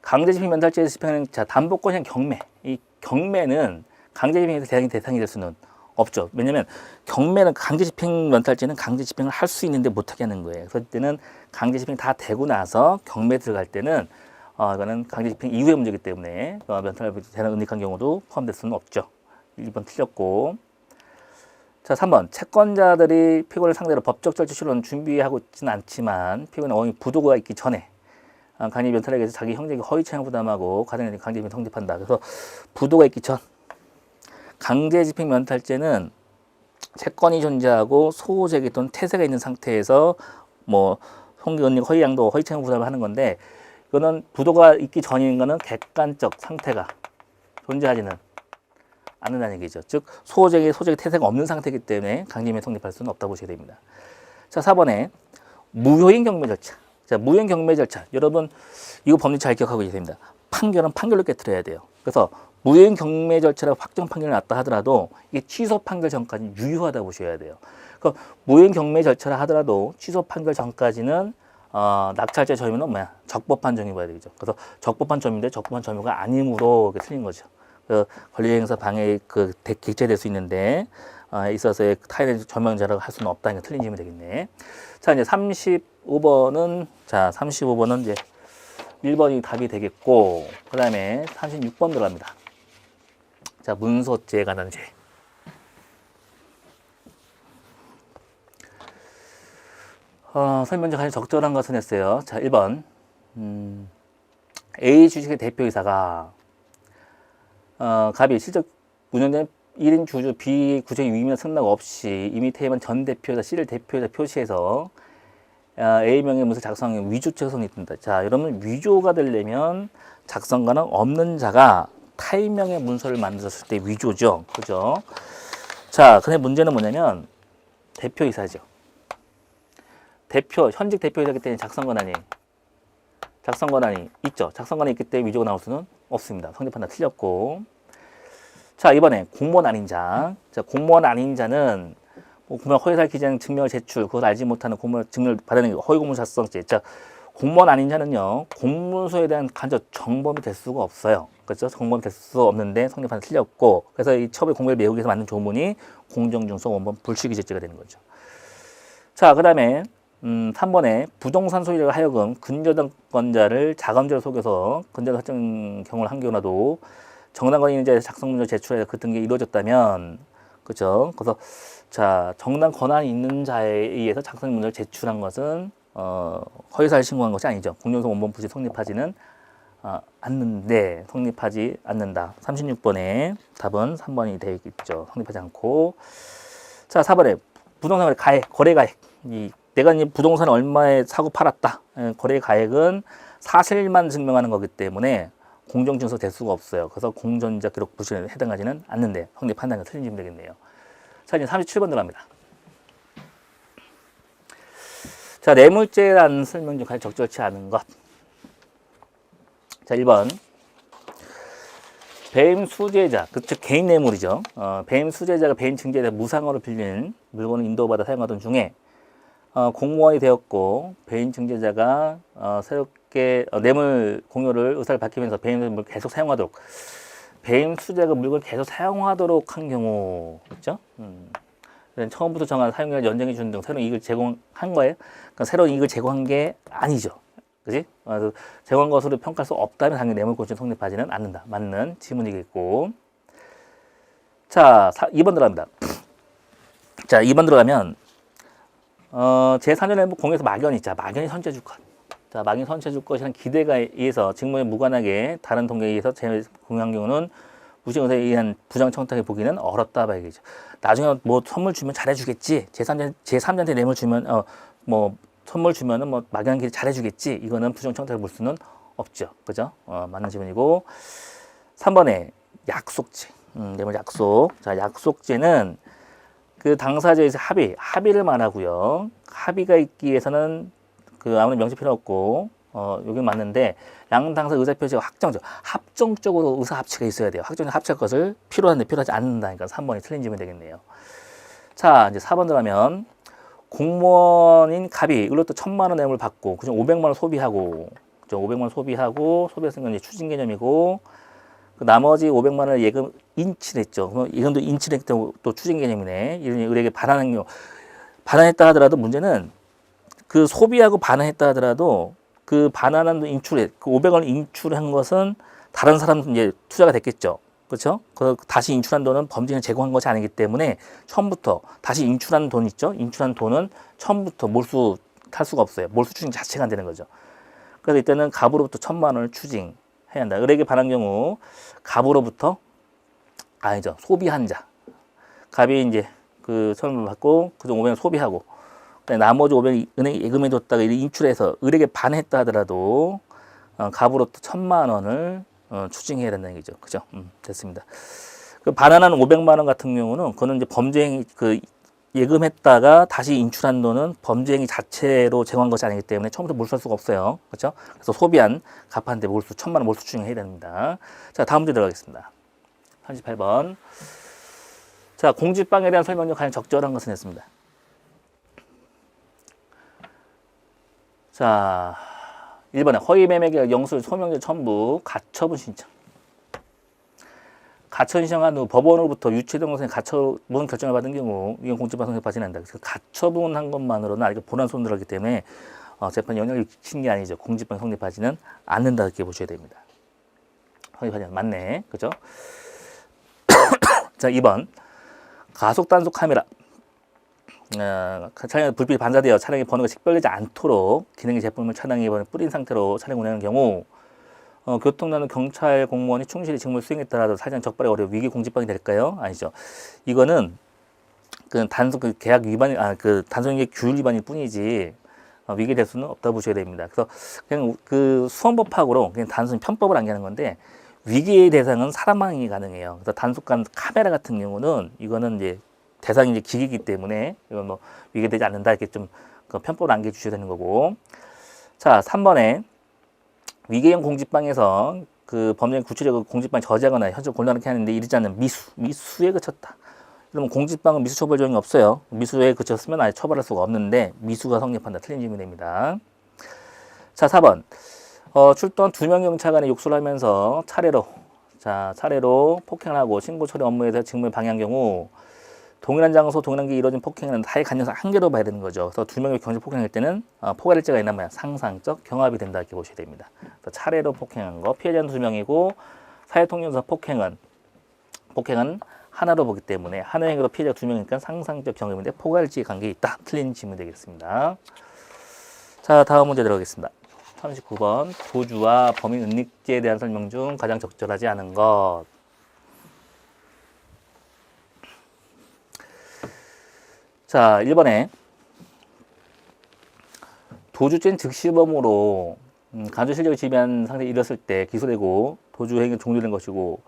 강제집행 면탈죄에서 집행하는, 자, 담보권형 경매. 이 경매는 강제집행에서 대상이 될 수는 없죠. 왜냐면 경매는 강제집행 면탈죄는 강제집행을 할 수 있는데 못하게 하는 거예요. 그럴 때는 강제집행 다 되고 나서 경매 들어갈 때는 이거는 강제집행 이후의 문제이기 때문에 면탈 대상 은닉한 경우도 포함될 수는 없죠. 1번 틀렸고. 자, 3번. 채권자들이 피고인을 상대로 법적 절차 실현을 준비하고 있지는 않지만 피고인은 어미 부도가 있기 전에 강제 면탈에 의해서 자기 형제에게 허위 채무 부담하고 가정에 강제집행 성립한다. 그래서 부도가 있기 전 강제집행 면탈죄는 채권이 존재하고 소호재기 또는 태세가 있는 상태에서 뭐 손기 은닉 허위 양도 허위 채무 부담을 하는 건데 이거는 부도가 있기 전인 거는 객관적 상태가 존재하지는 않는다는 얘기죠. 즉 소호재기 태세가 없는 상태이기 때문에 강제집행 성립할 수는 없다고 보셔야 됩니다. 자, 4번에 무효인 경매 절차. 자, 무효인 경매 절차. 여러분 이거 법리 잘 기억하고 계셔야 됩니다. 판결은 판결로 깨트려야 돼요. 그래서 무효인 경매 절차라고 확정 판결이 났다 하더라도 이게 취소 판결 전까지는 유효하다고 보셔야 돼요. 그러니까 무효인 경매 절차라 하더라도 취소 판결 전까지는 낙찰죄 점유는 뭐야? 적법한 점유 봐야 되겠죠. 그래서 적법한 점유인데 적법한 점유가 아니므로 틀린 거죠. 그 권리행사 방해 객체될 수 있는데 있어서의 타인의 점유자라고 할 수는 없다는 게 틀린 질문이 되겠네. 자, 이제 35번은 이제 1번이 답이 되겠고 그 다음에 36번 들어갑니다. 자, 문서죄에 관한 죄. 설명제 가장 적절한 것은 했어요. 자, 1번. A 주식의 대표이사가 갑이 실적 운영된 1인 주주 B 구조의 유의미나 승낙 없이 이미 퇴임한 전 대표이사 C를 대표이사 표시해서 A명의 문서 작성한 위조죄가 성립된다. 자, 여러분 위조가 되려면 작성가는 없는 자가 타인명의 문서를 만들었을 때 위조죠. 그죠? 자, 근데 문제는 뭐냐면 대표이사죠. 현직 대표이사기 때문에 작성 권한이 있죠. 작성 권한이 있기 때문에 위조가 나올 수는 없습니다. 성립한다 틀렸고. 자, 이번에 공무원 아닌 자. 자, 공무원 아닌 자는 공무원 허위사실 기재는 증명을 제출, 그걸 알지 못하는 공무원 증명을 받아내는 허위 공문 작성죄. 자, 공무원 아닌 자는요, 공문서에 대한 간접 정범이 될 수가 없어요. 그렇죠? 정범이 될 수 없는데 성립하는 틀렸고, 그래서 이 처벌 공무를 메우기 위해서 만든 조문이 공정중소 원본 불실기재죄가 되는 거죠. 자, 그 다음에 3번에 부동산 소유자가 하여금 근저당권자를 자금죄로 속여서 근저당 설정 경우를 한 경우라도 정당권이 있는 자에서 작성 문서 제출해서 그 등기가 이루어졌다면, 그죠? 그래서 자, 정당 권한이 있는 자에 의해서 작성 문서를 제출한 것은 허위사실 신고한 것이 아니죠. 공정성 원본 부지 성립하지는 않는데, 성립하지 않는다. 36번에 답은 3번이 되겠죠. 성립하지 않고. 자, 4번에 부동산 가액, 거래 가액. 내가 이 부동산을 얼마에 사고 팔았다. 거래 가액은 사실만 증명하는 거기 때문에 공정증서 될 수가 없어요. 그래서 공전자 기록 부실에 해당하지는 않는데 성립한다는 게 틀린 질문 되겠네요. 자, 이제 37번 들어갑니다. 자, 뇌물죄라는 설명 중 가장 적절치 않은 것. 자, 1번. 배임 수재자, 즉 개인 뇌물이죠. 배임 수재자가 배임 증제에 무상으로 빌린 물건을 인도받아 사용하던 중에 공무원이 되었고 배임 증제자가 새롭게 뇌물 공여를 의사를 밝히면서 배임 뇌물을 계속 사용하도록, 배임 수재자가 물건을 계속 사용하도록 한 경우 있죠. 처음부터 정한 사용료를 연장해 주는 등 새로운 이익을 제공한 거예요. 그러니까 새로운 이익을 제공한 게 아니죠. 그지? 제공한 것으로 평가할 수 없다면 당연히 뇌물공여죄 성립하지는 않는다. 맞는 지문이겠고. 자, 2번 들어갑니다. 자, 2번 들어가면 제3자 뇌물 공여에서 막연히, 자, 막연히 선처해 줄 것. 자, 막연히 선처해 줄 것이라는 기대가에 의해서 직무에 무관하게 다른 동기에 의해서 공유한 경우는 무시 의사에 의한 부정 청탁에 보기는 어렵다 봐야겠죠. 나중에 뭐 선물 주면 잘해주겠지. 제3자한테 뇌물 주면 뭐 선물 주면은 뭐 막연한 길 잘해주겠지. 이거는 부정 청탁을 볼 수는 없죠. 그죠? 맞는 질문이고. 3번에 약속죄. 뇌물 약속. 자, 약속죄는 그 당사자에서 합의를 말하고요. 합의가 있기 위해서는 아무런 명시 필요 없고, 여기 맞는데, 양 당사 의사 표시가 합정적으로 의사 합치가 있어야 돼요. 합정적 합칠 것을 필요한데 필요하지 않는다니까 3번이 틀린 질문이 되겠네요. 자, 이제 4번 들어가면, 공무원인 갑이 의로부터 1,000만 원 뇌물을 받고, 그중 500만 원 소비하고, 그죠? 500만 원 소비했으니까 이제 추징 개념이고, 그 나머지 500만 원을 예금 인치를 했죠. 그럼 이건도 인치를 했기 때문에 또 추징 개념이네. 이런 의뢰에게 반환한 경우, 반환했다 하더라도 문제는 그 소비하고 반환했다 하더라도 그 반환한 인출에 그 500원을 인출한 것은 다른 사람 이제 투자가 됐겠죠. 그렇죠? 그 다시 인출한 돈은 범죄인을 제공한 것이 아니기 때문에 처음부터 다시 인출한 돈 있죠. 인출한 돈은 처음부터 몰수할 수가 없어요. 몰수 추징 자체가 안 되는 거죠. 그래서 이때는 갑으로부터 1,000만 원을 추징해야 한다. 의뢰에게 반한 경우 갑으로부터 아니죠. 소비한 자. 갑이 이제 그 선물을 받고 그중 500원 소비하고 나머지 500원 은행에 예금해 뒀다가 인출해서 의뢰에게 반했다 하더라도 갑으로부터 1,000만 원을 추징해야 된다는 얘기죠. 그죠? 됐습니다. 그 반환한 500만 원 같은 경우는 그거는 이제 범죄행위 예금했다가 다시 인출한 돈은 범죄행위 자체로 제공한 것이 아니기 때문에 처음부터 몰수할 수가 없어요. 그렇죠? 그래서 소비한 갑한테 1,000만 원 몰수 추징해야 됩니다. 자, 다음 문제 들어가겠습니다. 38번. 자, 공지방에 대한 설명 중 가장 적절한 것은 했습니다. 자, 1번에 허위 매매 계약 영수증 소명제 첨부 가처분 신청. 가처분 신청한 후 법원으로부터 유치동영상의 가처분 결정을 받은 경우 이건 공지방 성립하지 않는다. 그래서 가처분한 것만으로는 아직 본안 손들었기 때문에 재판에 영향을 미치는 게 아니죠. 공지방 성립하지는 않는다 이렇게 보셔야 됩니다. 성립하지 않는 맞네, 그죠? 자, 2번 가속 단속 카메라. 차량에 불빛이 반사되어 차량의 번호가 식별되지 않도록 기능의 제품을 차량에 뿌린 상태로 차량 운행하는 경우 교통단속 경찰 공무원이 충실히 직무를 수행했더라도 사실상 적발이 어려워 위기 공지방이 될까요? 아니죠. 이거는 그 단속 그 계약 위반이 그 단속의 규율 위반일 뿐이지 위기될 수는 없다고 보셔야 됩니다. 그래서 그냥 그 수원법학으로 그냥 단순히 편법을 안기하는 건데 위기의 대상은 사람만이 가능해요. 그래서 단속관 카메라 같은 경우는 이거는 이제 대상이 이제 기기이기 때문에 이건 뭐 위기되지 않는다 이렇게 좀 편법을 안겨 주셔야 되는 거고. 자, 3번에 위계형 공지방에서 그 범죄 구체적으로 공지방 저지하거나 현재 곤란하게 하는데 이르지 않는 미수에 그쳤다. 그러면 공지방은 미수 처벌 조항이 없어요. 미수에 그쳤으면 아예 처벌할 수가 없는데 미수가 성립한다. 틀린 질문이 됩니다. 자, 4번. 출동 2명 경찰관이 욕설을 하면서 차례로 폭행을 하고 신고 처리 업무에서 직무에 방해한 경우 동일한 장소, 동일한 게 이루어진 폭행은 타의 간접성 한 개로 봐야 되는 거죠. 그래서 두 명이 경제 폭행할 때는 포괄일제가 있나 봐요. 상상적 경합이 된다 이렇게 보셔야 됩니다. 그래서 차례로 폭행한 거, 피해자는 두 명이고 사회통념상 폭행은 하나로 보기 때문에 하나의 행위로 피해자가 두 명이니까 상상적 경합인데 포괄일제 관계에 있다. 틀린 질문이 되겠습니다. 자, 다음 문제 들어가겠습니다. 39번 도주와 범인 은닉죄에 대한 설명 중 가장 적절하지 않은 것. 자, 1번에 도주죄는 즉시범으로 간접 실력을 지배한 상태에 이뤘을 때 기소되고 도주 행위 종료된 것이고,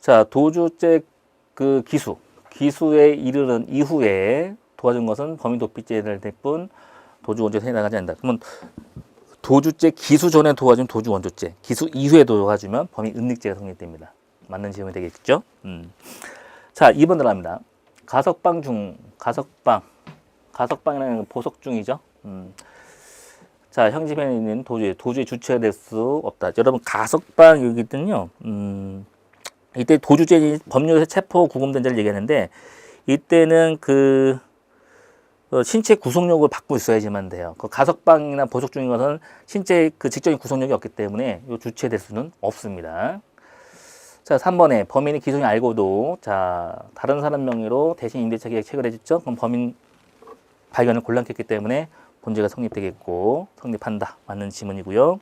자, 도주죄 그 기수에 이르는 이후에 도와준 것은 범인 도피죄를 될 뿐 도주 원조죄에 해당하지 않는다. 그러면 도주죄 기수 전에 도와준 도주 원조죄, 기수 이후에 도와주면 범인 은닉죄가 성립됩니다. 맞는 질문이 되겠죠? 자, 2번 들어갑니다. 가석방이라는 보석 중이죠. 자, 형집에 있는 도주의 주체가 될 수 없다. 여러분, 가석방 여기 있거든요. 이때 도주죄 법률에서 체포 구금된 자를 얘기하는데, 이때는 신체 구속력을 받고 있어야지만 돼요. 그 가석방이나 보석 중인 것은 신체 직접적인 구속력이 없기 때문에 이 주체될 수는 없습니다. 자, 3번에 범인이 기소인이 알고도 자, 다른 사람 명의로 대신 임대차 계약 체결해 줬죠. 그럼 범인 발견을 곤란케 했기 때문에 본죄가 성립되겠고 성립한다. 맞는 지문이고요.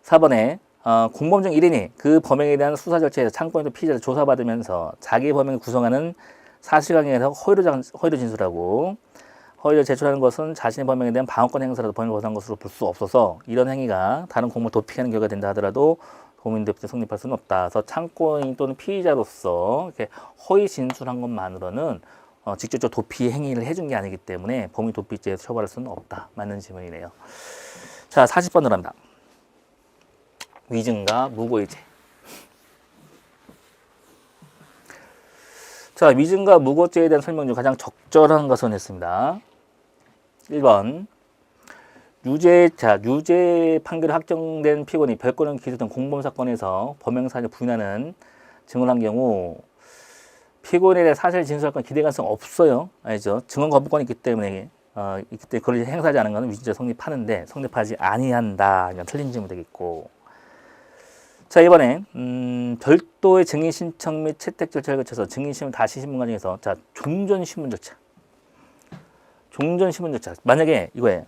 4번에 공범 중 1인이 그 범행에 대한 수사 절차에서 참고인도 피의자를 조사받으면서 자기 범행을 구성하는 사실관계에서 허위로 진술하고, 허위를 제출하는 것은 자신의 범행에 대한 방어권 행사라도 범행을 벗어난 것으로 볼 수 없어서 이런 행위가 다른 공범을 도피하는 결과가 된다 하더라도 범인 도피죄 성립할 수는 없다. 그래서 참고인 또는 피의자로서 이렇게 허위 진술한 것만으로는 직접적으로 도피 행위를 해준 게 아니기 때문에 범인 도피죄에서 처벌할 수는 없다. 맞는 질문이네요. 자, 40번 들어갑니다. 위증과 무고의죄. 자, 위증과 무고죄에 대한 설명 중 가장 적절한 것은 했습니다. 1번. 유죄 판결이 확정된 피고인이 별건은 기소된 공범 사건에서 범행 사실을 부인하는 증언을 한 경우 피고인에 대해 사실 진술할 건 기대 가능성 없어요. 알죠? 증언 거부권이 있기 때문에 그때 그걸 행사하지 않은 것은 위증죄 성립하는데 성립하지 아니한다. 그냥 틀린 질문이 되겠고. 자, 이번에 별도의 증인 신청 및 채택 절차를 거쳐서 증인 신문 다시 신문 과정에서 자, 종전 신문 절차. 만약에 이거예요.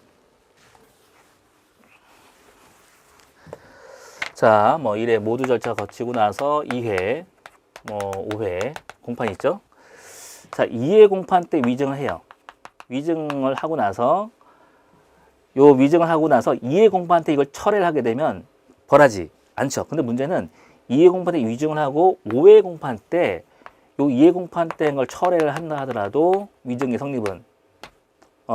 자, 뭐 1회 모두 절차 거치고 나서 2회, 뭐 5회 공판이 있죠. 자, 2회 공판 때 위증을 해요. 위증을 하고 나서 2회 공판 때 이걸 철회를 하게 되면 벌하지 않죠. 근데 문제는 2회 공판 때 위증을 하고 5회 공판 때 요 2회 공판 때 걸 철회를 한다 하더라도 위증의 성립은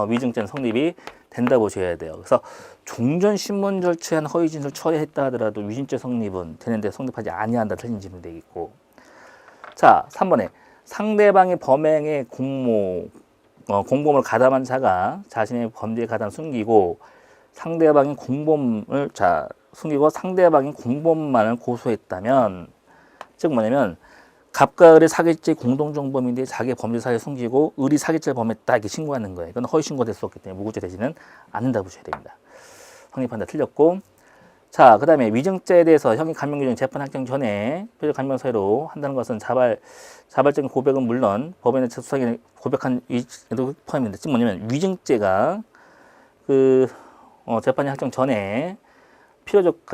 위증죄는 성립이 된다 보셔야 돼요. 그래서 종전 신문 절차한 허위 진술 철회했다 하더라도 위증죄 성립은 되는데 성립하지 아니한다. 틀린 질문이 되겠고. 자, 3번에 상대방의 범행에 공범을 가담한 자가 자신의 범죄에 가담 숨기고 상대방의 공범을 숨기고 상대방이 공범만을 고소했다면, 즉 뭐냐면 갑과 을의 사기죄 공동정범인데 자기 범죄 사실을 숨기고 을이 사기죄를 범했다 이렇게 신고하는 거예요. 이건 허위 신고될 수 없기 때문에 무고죄 되지는 않는다 보셔야 됩니다. 성립한다 틀렸고. 자, 그 다음에 위증죄에 대해서 형이 감명 규정 재판 확정 전에 표적 감명서로 한다는 것은 자발적인 고백은 물론 법원의 수사기관에 고백한 위도 포함입니다. 즉 뭐냐면 위증죄가 재판이 확정 전에 필요적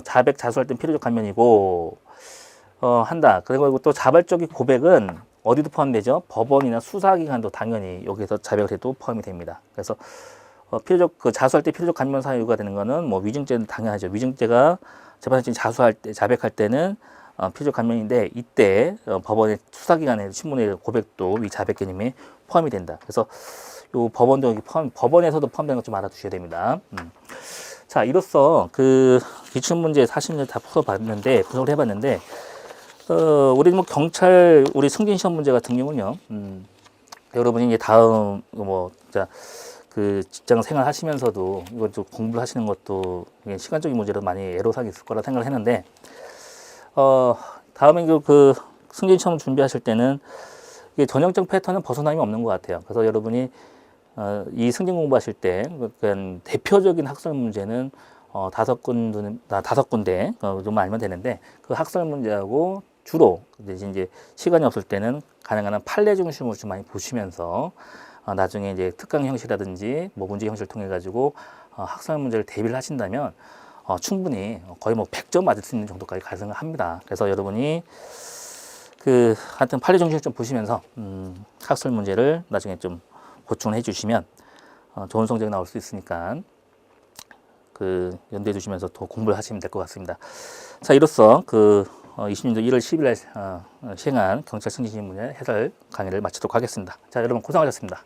자백 자수할 때 필요적 감면이고 한다. 그리고 또 자발적인 고백은 어디도 포함되죠? 법원이나 수사기관도 당연히 여기서 자백을 해도 포함이 됩니다. 그래서 자수할 때 필요적 감면 사유가 되는 거는 뭐 위증죄는 당연하죠. 위증죄가 재판에 자수할 때 자백할 때는 필요적 감면인데 이때 법원의 수사기관의 신문의 고백도 이 자백 개념에 포함이 된다. 그래서 요 법원도 여기 법원에서도 포함되는 것 좀 알아두셔야 됩니다. 자, 이로써 기출문제 40문제 다 분석을 해봤는데, 우리 뭐 경찰, 우리 승진시험 문제 같은 경우는요, 여러분이 이제 다음, 직장 생활 하시면서도 이거 좀 공부를 하시는 것도 시간적인 문제로 많이 애로사항이 있을 거라 생각을 했는데, 다음에 승진시험 준비하실 때는 이게 전형적 패턴은 벗어남이 없는 것 같아요. 그래서 여러분이 이 승진 공부하실 때 대표적인 학설 문제는 다섯 군데 좀 알면 되는데 그 학설 문제하고 주로 이제 시간이 없을 때는 가능한 한 판례 중심으로 좀 많이 보시면서 나중에 이제 특강 형식이라든지 뭐 문제 형식을 통해 가지고 학설 문제를 대비를 하신다면 충분히 거의 뭐 100점 맞을 수 있는 정도까지 가능을 합니다. 그래서 여러분이 하여튼 판례 중심을 좀 보시면서 학설 문제를 나중에 좀 보충을 해주시면 좋은 성적이 나올 수 있으니까 연대해 주시면서 더 공부를 하시면 될 것 같습니다. 자, 이로써 20년도 1월 10일 날 시행한 경찰 승진시 문제 해설 강의를 마치도록 하겠습니다. 자, 여러분 고생하셨습니다.